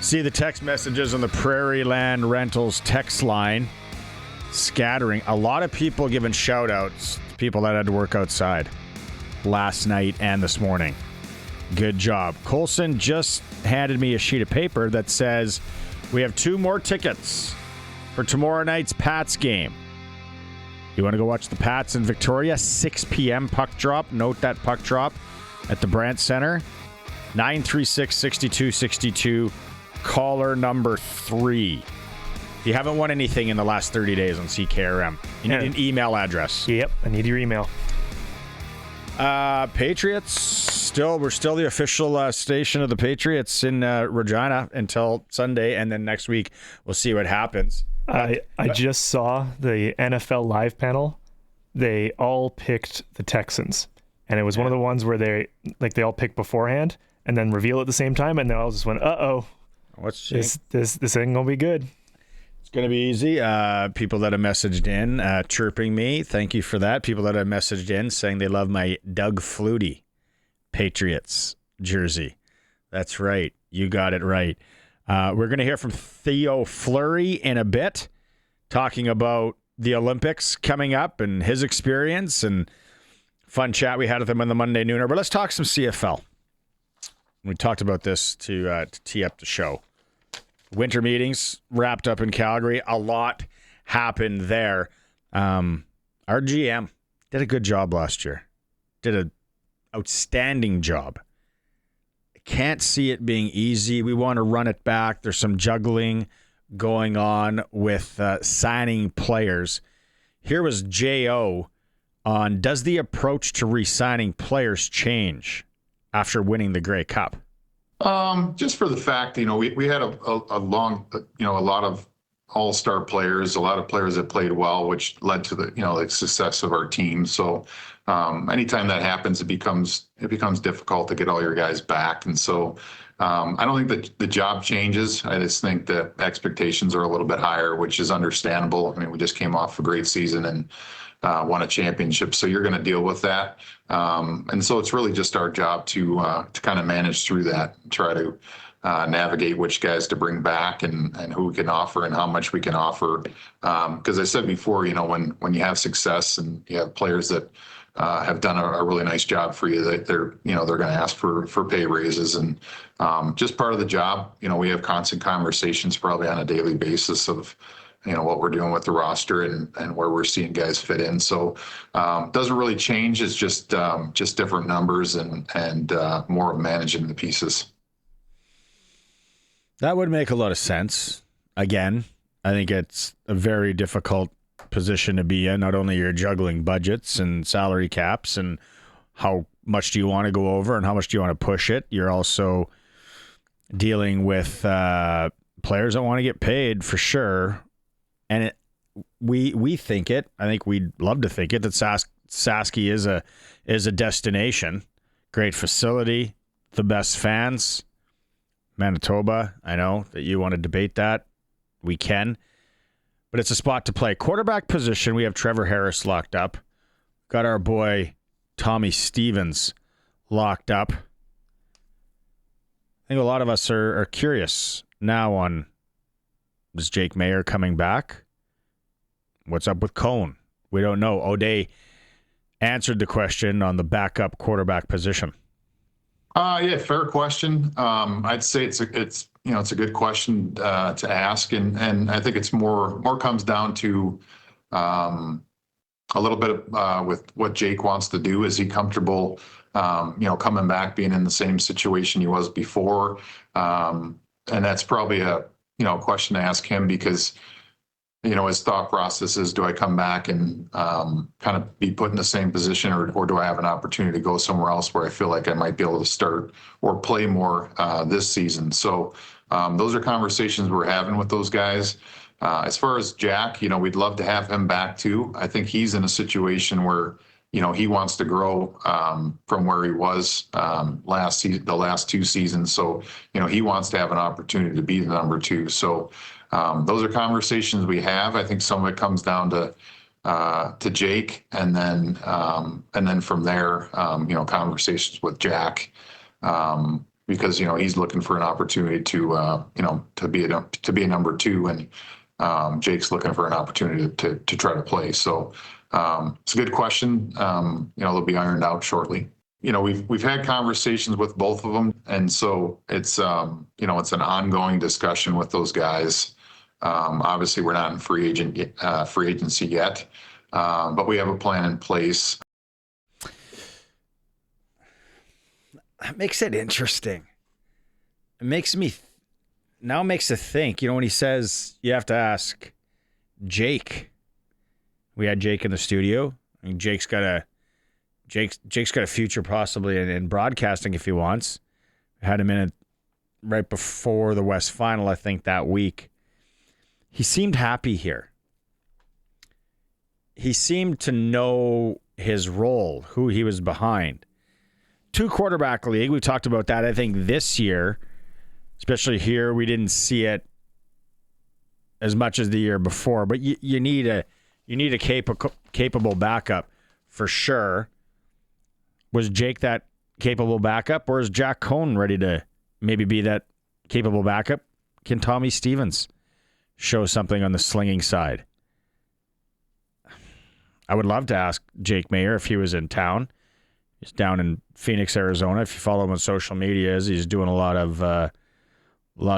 See the text messages on the Prairie Land Rentals text line scattering. A lot of people giving shout outs to people that had to work outside last night and this morning. Good job. Colson just handed me a sheet of paper that says we have 2 more tickets for tomorrow night's Pats game. You want to go watch the Pats in Victoria? 6 p.m. puck drop. Note that puck drop at the Brandt Center. 936-6262. Caller number 3. If you haven't won anything in the last 30 days on CKRM, you need an email address. Yep, I need your email. Patriots, we're still the official station of the Patriots in Regina until Sunday, and then next week we'll see what happens. I just saw the NFL live panel. They all picked the Texans, and it was one of the ones where they all picked beforehand and then reveal at the same time, and they all just went, "Uh-oh. This ain't gonna be good." It's gonna be easy. People that have messaged in chirping me, thank you for that. People that have messaged in saying they love my Doug Flutie Patriots jersey. That's right, you got it right. We're gonna hear from Theo Fleury in a bit, talking about the Olympics coming up and his experience and fun chat we had with him on the Monday Nooner. But let's talk some CFL. We talked about this to tee up the show. Winter meetings wrapped up in Calgary. A lot happened there. Our GM did a good job last year. Did an outstanding job. Can't see it being easy. We want to run it back. There's some juggling going on with signing players. Here was J.O. on, does the approach to re-signing players change after winning the Grey Cup? Just for the fact, we had a long, a lot of all-star players, a lot of players that played well, which led to the success of our team. So anytime that happens, it becomes difficult to get all your guys back. And so I don't think that the job changes. I just think the expectations are a little bit higher, which is understandable. I mean, we just came off a great season and won a championship, so you're going to deal with that. And so it's really just our job to kind of manage through that, try to navigate which guys to bring back and who we can offer and how much we can offer. Because I said before, when you have success and you have players that have done a really nice job for you, that they're going to ask for pay raises, and just part of the job. We have constant conversations probably on a daily basis of what we're doing with the roster and where we're seeing guys fit in. So doesn't really change. It's just different numbers and more of managing the pieces. That would make a lot of sense. Again, I think it's a very difficult position to be in. Not only you're juggling budgets and salary caps and how much do you want to go over and how much do you want to push it, you're also dealing with players that want to get paid for sure. And we think it. I think we'd love to think it that Sasky is a destination, great facility, the best fans. Manitoba, I know that you want to debate that. We can. But it's a spot to play. Quarterback position, we have Trevor Harris locked up. Got our boy Tommy Stevens locked up. I think a lot of us are curious now on, is Jake Mayer coming back? What's up with Cone? We don't know. O'Day answered the question on the backup quarterback position. Yeah, fair question. I'd say it's a good question to ask, and I think it's more comes down to a little bit of, with what Jake wants to do. Is he comfortable, coming back, being in the same situation he was before? And that's probably a question to ask him, because his thought process is, do I come back and kind of be put in the same position, or do I have an opportunity to go somewhere else where I feel like I might be able to start or play more this season? So those are conversations we're having with those guys. As far as Jack, we'd love to have him back too. I think he's in a situation where, he wants to grow from where he was the last two seasons. So, he wants to have an opportunity to be the number two. So those are conversations we have. I think some of it comes down to Jake, and then from there, conversations with Jack, because he's looking for an opportunity to be a number two, and Jake's looking for an opportunity to try to play. So it's a good question. They'll be ironed out shortly. We've had conversations with both of them, and so it's it's an ongoing discussion with those guys. Obviously, we're not in free agency yet, but we have a plan in place. That makes it interesting. It makes me makes it think. When he says you have to ask Jake. We had Jake in the studio. I mean, Jake's got a future possibly in broadcasting if he wants. I had him in it right before the West Final, I think, that week. He seemed happy here. He seemed to know his role, who he was behind. 2-quarterback league, we talked about that. I think this year, especially here, we didn't see it as much as the year before. But you need a capable backup for sure. Was Jake that capable backup, or is Jack Cohn ready to maybe be that capable backup? Can Tommy Stevens show something on the slinging side? I would love to ask Jake Mayer if he was in town. He's down in Phoenix, Arizona. If you follow him on social media, he's doing a lot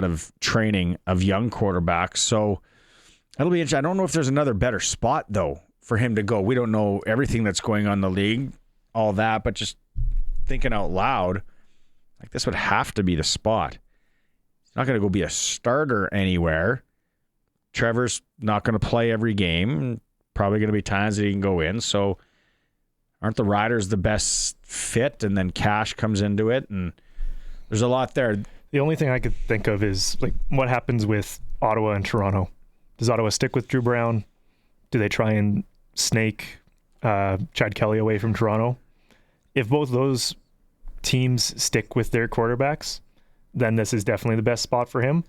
of training of young quarterbacks. So that'll be interesting. I don't know if there's another better spot though for him to go. We don't know everything that's going on in the league, all that, but just thinking out loud, like this would have to be the spot. He's not going to go be a starter anywhere. Trevor's not going to play every game. Probably going to be times that he can go in. So aren't the Riders the best fit? And then Cash comes into it, and there's a lot there. The only thing I could think of is like what happens with Ottawa and Toronto. Does Ottawa stick with Drew Brown? Do they try and snake Chad Kelly away from Toronto? If both those teams stick with their quarterbacks, then this is definitely the best spot for him.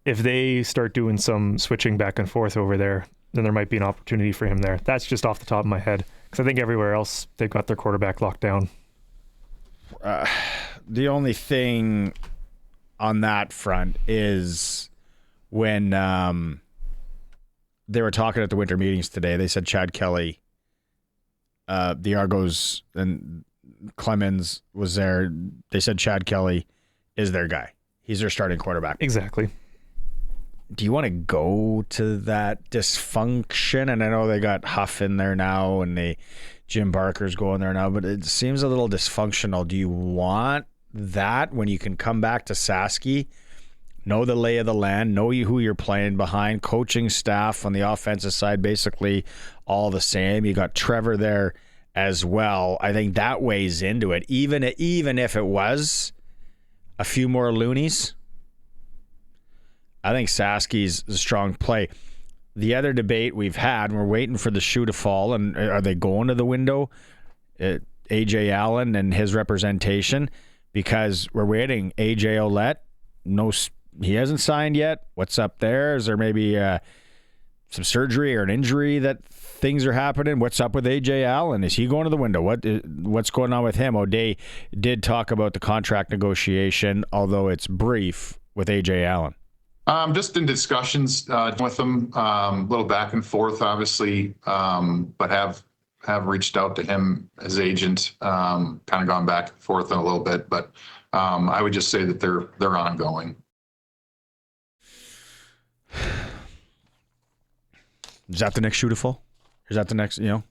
If they start doing some switching back and forth over there, then there might be an opportunity for him there. That's just off the top of my head, because I think everywhere else they've got their quarterback locked down. The only thing on that front is when they were talking at the winter meetings today, they said Chad Kelly, the Argos and Clemens was there. They said Chad Kelly is their guy. He's their starting quarterback. Exactly. Do you want to go to that dysfunction? And I know they got Huff in there now, and Jim Barker's going there now, but it seems a little dysfunctional. Do you want that when you can come back to Sasky, know the lay of the land, know who you're playing behind, coaching staff on the offensive side basically all the same. You got Trevor there as well. I think that weighs into it. Even if it was a few more loonies, I think Sasky's a strong play. The other debate we've had, we're waiting for the shoe to fall, and are they going to the window? AJ Allen and his representation, because we're waiting. AJ Ouellette, no, he hasn't signed yet. What's up there? Is there maybe some surgery or an injury that things are happening? What's up with AJ Allen? Is he going to the window? What's going on with him? O'Day did talk about the contract negotiation, although it's brief, with AJ Allen. Just in discussions with him, a little back and forth, obviously, but have reached out to him, his agent, kind of gone back and forth a little bit, but I would just say that they're ongoing. Is that the next shoe to fall? Is that the next, I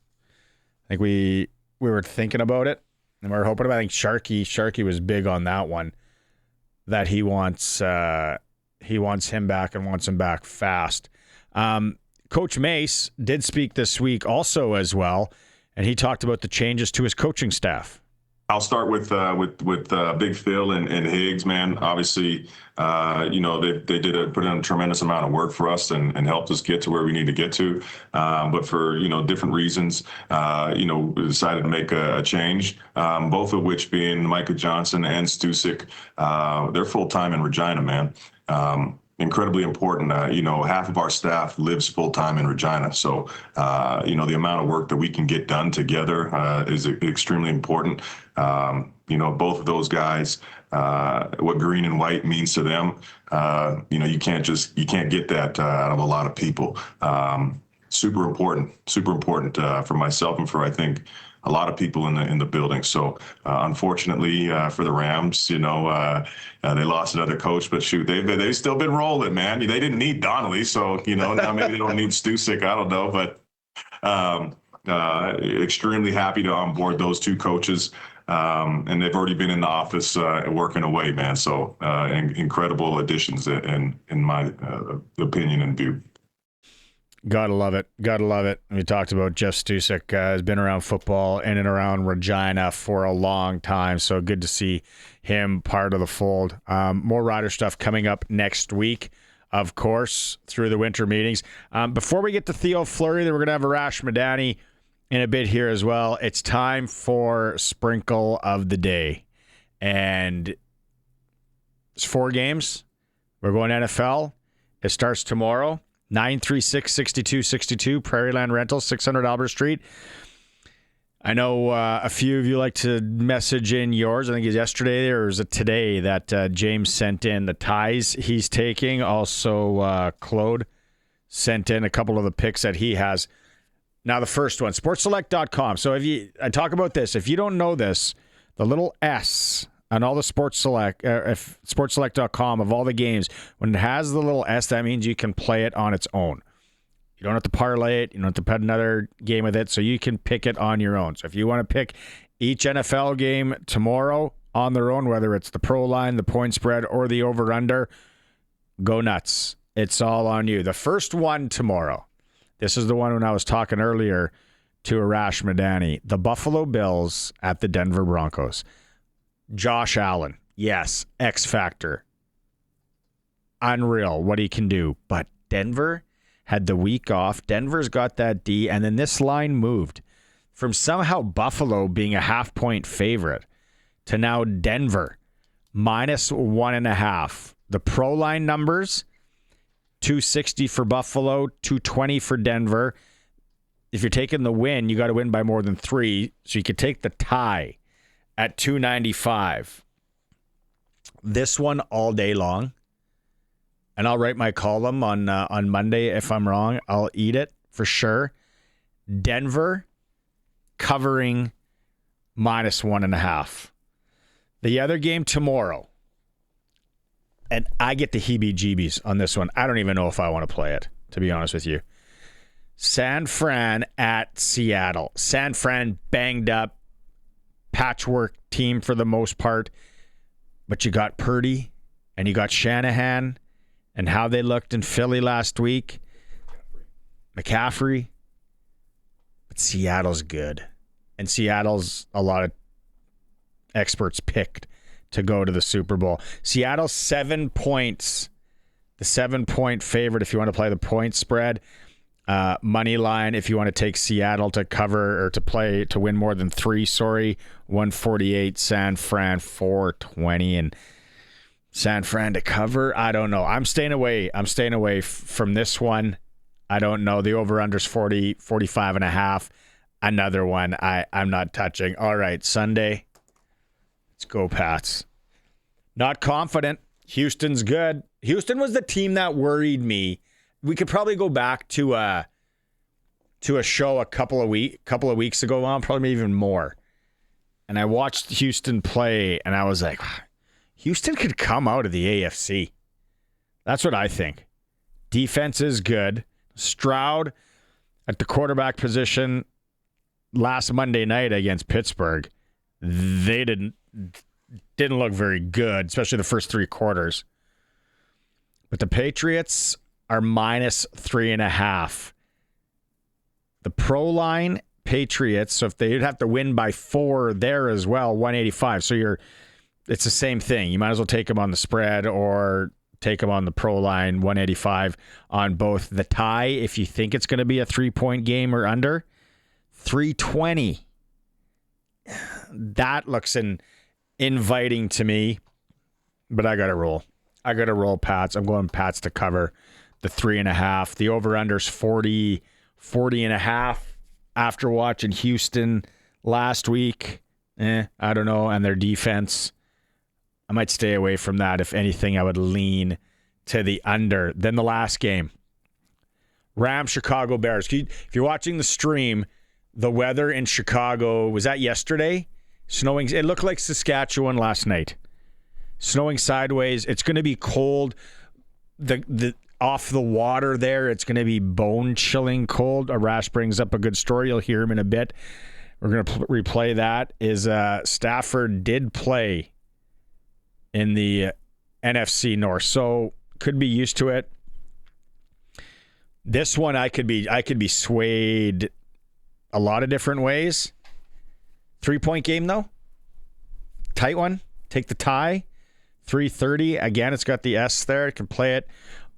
think we were thinking about it and we were hoping about it. I think Sharky was big on that one, that he wants him back and wants him back fast. Coach Mace did speak this week also as well, and he talked about the changes to his coaching staff. I'll start with Big Phil and Higgs, man. Obviously, they put in a tremendous amount of work for us and helped us get to where we need to get to. But for different reasons, we decided to make a change. Both of which being Micah Johnson and Stusik, they're full time in Regina, man. Incredibly important. Half of our staff lives full time in Regina. So, the amount of work that we can get done together is extremely important. Both of those guys, what green and white means to them, you can't get that out of a lot of people. Super important for myself and for, I think, a lot of people in the building. So unfortunately for the Rams, they lost another coach, but shoot, they've still been rolling, man. They didn't need Donnelly, so now maybe they don't need Stusik. I don't know, but extremely happy to onboard those two coaches, and they've already been in the office working away, man. So incredible additions in my opinion and view. Gotta love it. We talked about Jeff Stusik, has been around football in and around Regina for a long time, so good to see him part of the fold. More Rider stuff coming up next week, of course, through the winter meetings. Before we get to Theo Fleury, then we're going to have Arash Madani in a bit here as well. It's time for Sprinkle of the Day. And it's 4 games. We're going NFL. It starts tomorrow. 936-6262, Prairieland Rentals, 600 Albert Street. I know a few of you like to message in yours. I think it's yesterday or was it today that James sent in the ties he's taking. Also, Claude sent in a couple of the picks that he has. Now, the first one, sportselect.com. So I talk about this. If you don't know this, the little S on all the sportselect.com of all the games, when it has the little S, that means you can play it on its own. You don't have to parlay it. You don't have to put another game with it, so you can pick it on your own. So if you want to pick each NFL game tomorrow on their own, whether it's the pro line, the point spread, or the over-under, go nuts. It's all on you. The first one tomorrow. This is the one when I was talking earlier to Arash Madani. The Buffalo Bills at the Denver Broncos. Josh Allen. Yes, X Factor. Unreal what he can do. But Denver had the week off. Denver's got that D. And then this line moved from somehow Buffalo being a half-point favorite to now Denver -1.5. The pro line numbers, 260 for Buffalo, 220 for Denver. If you're taking the win, you got to win by more than 3. So you could take the tie at 295. This one all day long. And I'll write my column on Monday. If I'm wrong, I'll eat it for sure. Denver covering -1.5. The other game tomorrow, and I get the heebie-jeebies on this one. I don't even know if I want to play it, to be honest with you. San Fran at Seattle. San Fran banged up, patchwork team for the most part, but you got Purdy and you got Shanahan and how they looked in Philly last week. McCaffrey. But Seattle's good. And Seattle's a lot of experts picked to go to the Super Bowl. Seattle 7 points. The 7-point favorite if you want to play the point spread. Money line if you want to take Seattle to cover or to win more than 3, 148. San Fran 420 and San Fran to cover. I don't know. I'm staying away from this one. I don't know. The over-under's 40, 45.5. Another one I'm not touching. All right, Sunday. Let's go, Pats. Not confident. Houston's good. Houston was the team that worried me. We could probably go back to a show a couple of weeks ago, well, probably even more. And I watched Houston play, and I was like, Houston could come out of the AFC. That's what I think. Defense is good. Stroud at the quarterback position last Monday night against Pittsburgh, they didn't look very good, especially the first 3 quarters. But the Patriots are -3.5. The pro line Patriots, so if they'd have to win by 4 there as well, 185. So it's the same thing. You might as well take them on the spread or take them on the pro line, 185 on both. The tie, if you think it's going to be a 3-point game or under, 320. That looks inviting to me, but I got to roll. I got to roll Pats. I'm going Pats to cover the 3.5. The over-under's 40.5 after watching Houston last week. I don't know. And their defense, I might stay away from that. If anything, I would lean to the under. Then the last game, Rams, Chicago Bears. If you're watching the stream, the weather in Chicago, was that yesterday? Snowing. It looked like Saskatchewan last night. Snowing sideways. It's going to be cold. The off the water there, it's going to be bone-chilling cold. Arash brings up a good story. You'll hear him in a bit. We're going to replay that. Stafford did play in the NFC North, so could be used to it. This one I could be swayed a lot of different ways. 3-point game though. Tight one. Take the tie. 330. Again, it's got the S there. It can play it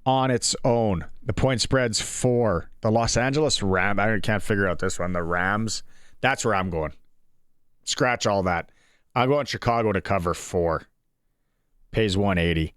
on its own. The point spread's 4. The Los Angeles Rams. I can't figure out this one. The Rams. That's where I'm going. Scratch all that. I'm going Chicago to cover 4. Pays 180.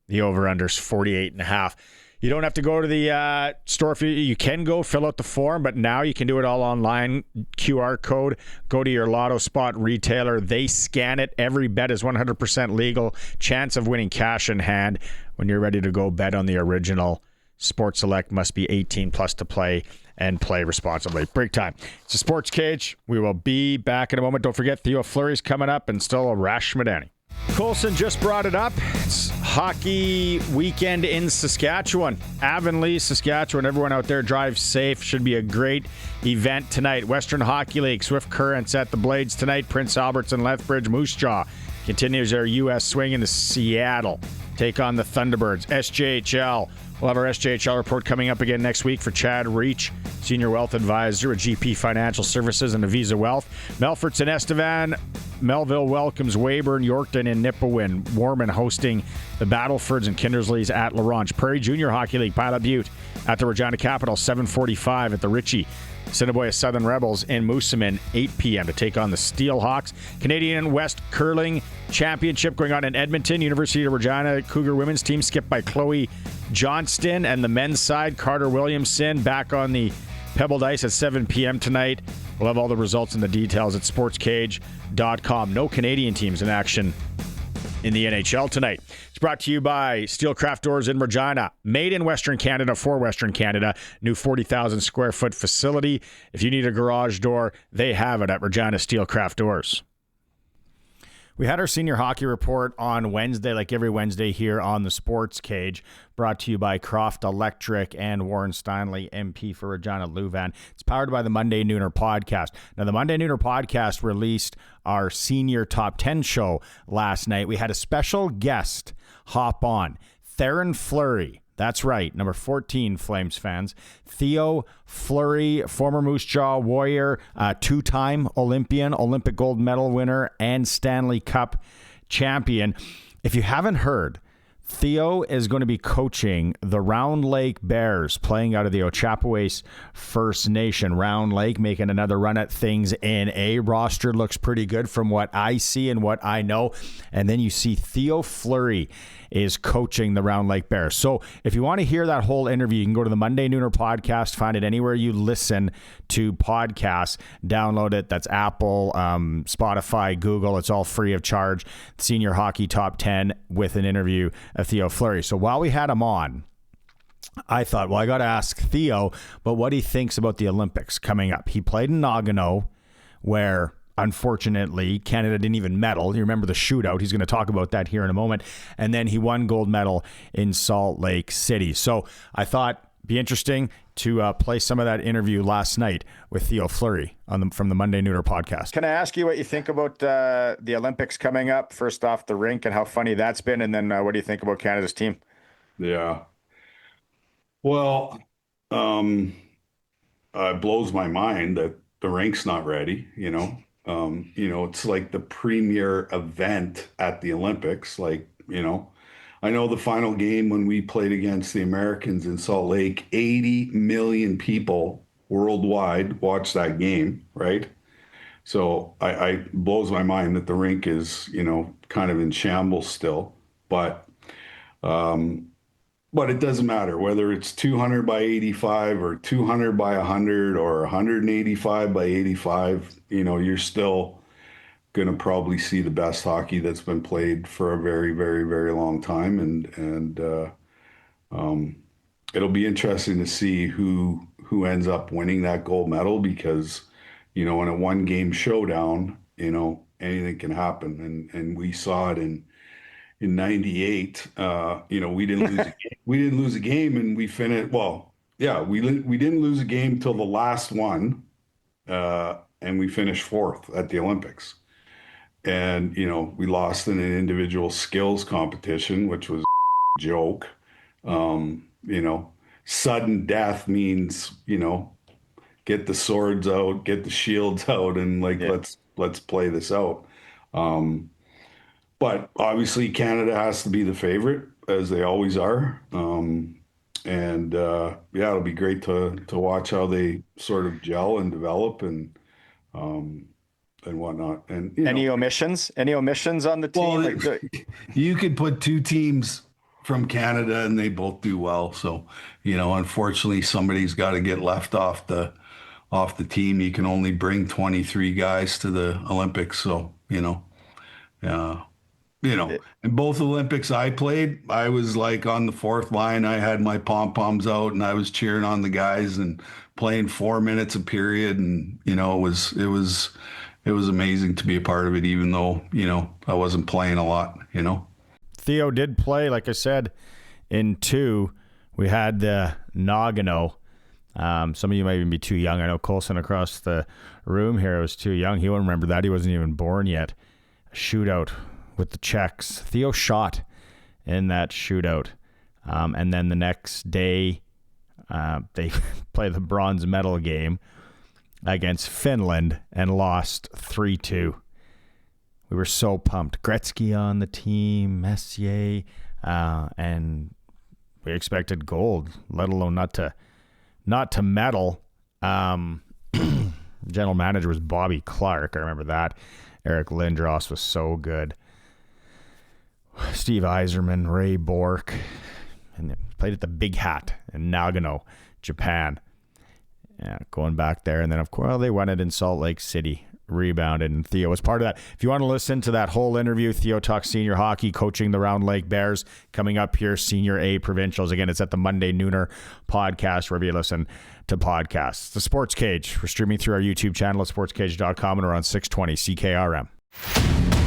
The over-under's 48.5. You don't have to go to the store. You can go fill out the form, but now you can do it all online. QR code. Go to your Lotto Spot retailer. They scan it. Every bet is 100% legal. Chance of winning cash in hand. When you're ready to go, bet on the original. Sports Select must be 18 plus to play and play responsibly. Break time. It's a Sports Cage. We will be back in a moment. Don't forget Theo Fleury's coming up and still Arash Madani. Colson just brought it up. It's hockey weekend in Saskatchewan. Avonlea, Saskatchewan. Everyone out there, drive safe. Should be a great event tonight. Western Hockey League, Swift Currents at the Blades tonight. Prince Albert's and Lethbridge. Moose Jaw continues their U.S. swing into Seattle. Take on the Thunderbirds. SJHL, We'll have our SJHL report coming up again next week for Chad Reach, Senior Wealth Advisor at GP Financial Services and Avisa Wealth. Melfort's in Estevan. Melville welcomes Weyburn, Yorkton, and Nipawin. Warman hosting the Battlefords and Kindersleys at La Ronge. Prairie Junior Hockey League, Pilot Butte at the Regina Capitol, 7:45 at the Ritchie. Assiniboia Southern Rebels in Moosomin, 8 p.m. to take on the Steelhawks. Canadian West Curling Championship going on in Edmonton. University of Regina Cougar women's team skipped by Chloe Johnston. And the men's side, Carter Williamson back on the pebbled ice at 7 p.m. tonight. We'll have all the results and the details at sportscage.com. No Canadian teams in action in the NHL tonight. It's brought to you by Steelcraft Doors in Regina. Made in Western Canada for Western Canada. New 40,000 square foot facility. If you need a garage door, they have it at Regina Steelcraft Doors. We had our senior hockey report on Wednesday, like every Wednesday here on the Sports Cage, brought to you by Croft Electric and Warren Steinley, MP for Regina Louvain. It's powered by the Monday Nooner podcast. Now, the Monday Nooner podcast released our senior top 10 show last night. We had a special guest hop on, Theron Fleury. That's right, number 14, Flames fans. Theo Fleury, former Moose Jaw Warrior, two-time Olympian, Olympic gold medal winner, and Stanley Cup champion. If you haven't heard, Theo is going to be coaching the Round Lake Bears, playing out of the Ochapowace First Nation. Round Lake making another run at things in A. Roster looks pretty good from what I see and what I know. And then you see Theo Fleury is coaching the Round Lake Bears. So if you want to hear that whole interview, you can go to the Monday Nooner podcast, find it anywhere you listen to podcasts, download it. That's Apple, Spotify, Google. It's all free of charge. Senior Hockey Top 10 with an interview of Theo Fleury. So while we had him on, I thought, well, I got to ask Theo about what he thinks about the Olympics coming up. He played in Nagano, where unfortunately Canada didn't even medal. You remember the shootout. He's going to talk about that here in a moment. And then he won gold medal in Salt Lake City. So I thought it'd be interesting to play some of that interview last night with Theo Fleury from the Monday Nooner podcast. Can I ask you what you think about the Olympics coming up? First off, the rink and how funny that's been. And then what do you think about Canada's team? Yeah. Well, it blows my mind that the rink's not ready, you know. It's like the premier event at the Olympics. Like, I know the final game when we played against the Americans in Salt Lake, 80 million people worldwide watched that game, right? So I blows my mind that the rink is, kind of in shambles still. But it doesn't matter whether it's 200 by 85 or 200 by 100 or 185 by 85, you're still going to probably see the best hockey that's been played for a very, very, very long time. And it'll be interesting to see who ends up winning that gold medal because, in a one game showdown, anything can happen. And we saw it in 98, we didn't lose a game. We didn't lose a game and we finished, we didn't lose a game till the last one. And we finished fourth at the Olympics. And, we lost in an individual skills competition, which was a joke. Sudden death means, get the swords out, get the shields out and let's play this out. But obviously Canada has to be the favorite, as they always are. It'll be great to watch how they sort of gel and develop and whatnot. And any omissions? Any omissions on the team? Well, you could put two teams from Canada and they both do well. So, unfortunately somebody's got to get left off the team. You can only bring 23 guys to the Olympics. So, in both Olympics I played, I was like on the fourth line. I had my pom-poms out and I was cheering on the guys and playing 4 minutes a period. And, it was amazing to be a part of it, even though, I wasn't playing a lot, Theo did play, like I said, in two. We had the Nagano. Some of you might even be too young. I know Colson across the room here was too young. He won't remember that. He wasn't even born yet. A shootout with the Czechs. Theo shot in that shootout. And then the next day, they play the bronze medal game against Finland and lost 3-2. We were so pumped. Gretzky on the team, Messier, and we expected gold, let alone not to medal. General manager was Bobby Clark. I remember that. Eric Lindros was so good. Steve Yzerman, Ray Bork, and they played at the Big Hat in Nagano, Japan. Yeah, going back there. And then, of course, they won it in Salt Lake City, rebounded, and Theo was part of that. If you want to listen to that whole interview, Theo talks senior hockey, coaching the Round Lake Bears, coming up here, Senior A Provincials. Again, it's at the Monday Nooner podcast, wherever you listen to podcasts. The Sports Cage. We're streaming through our YouTube channel at sportscage.com and we're on 620 CKRM.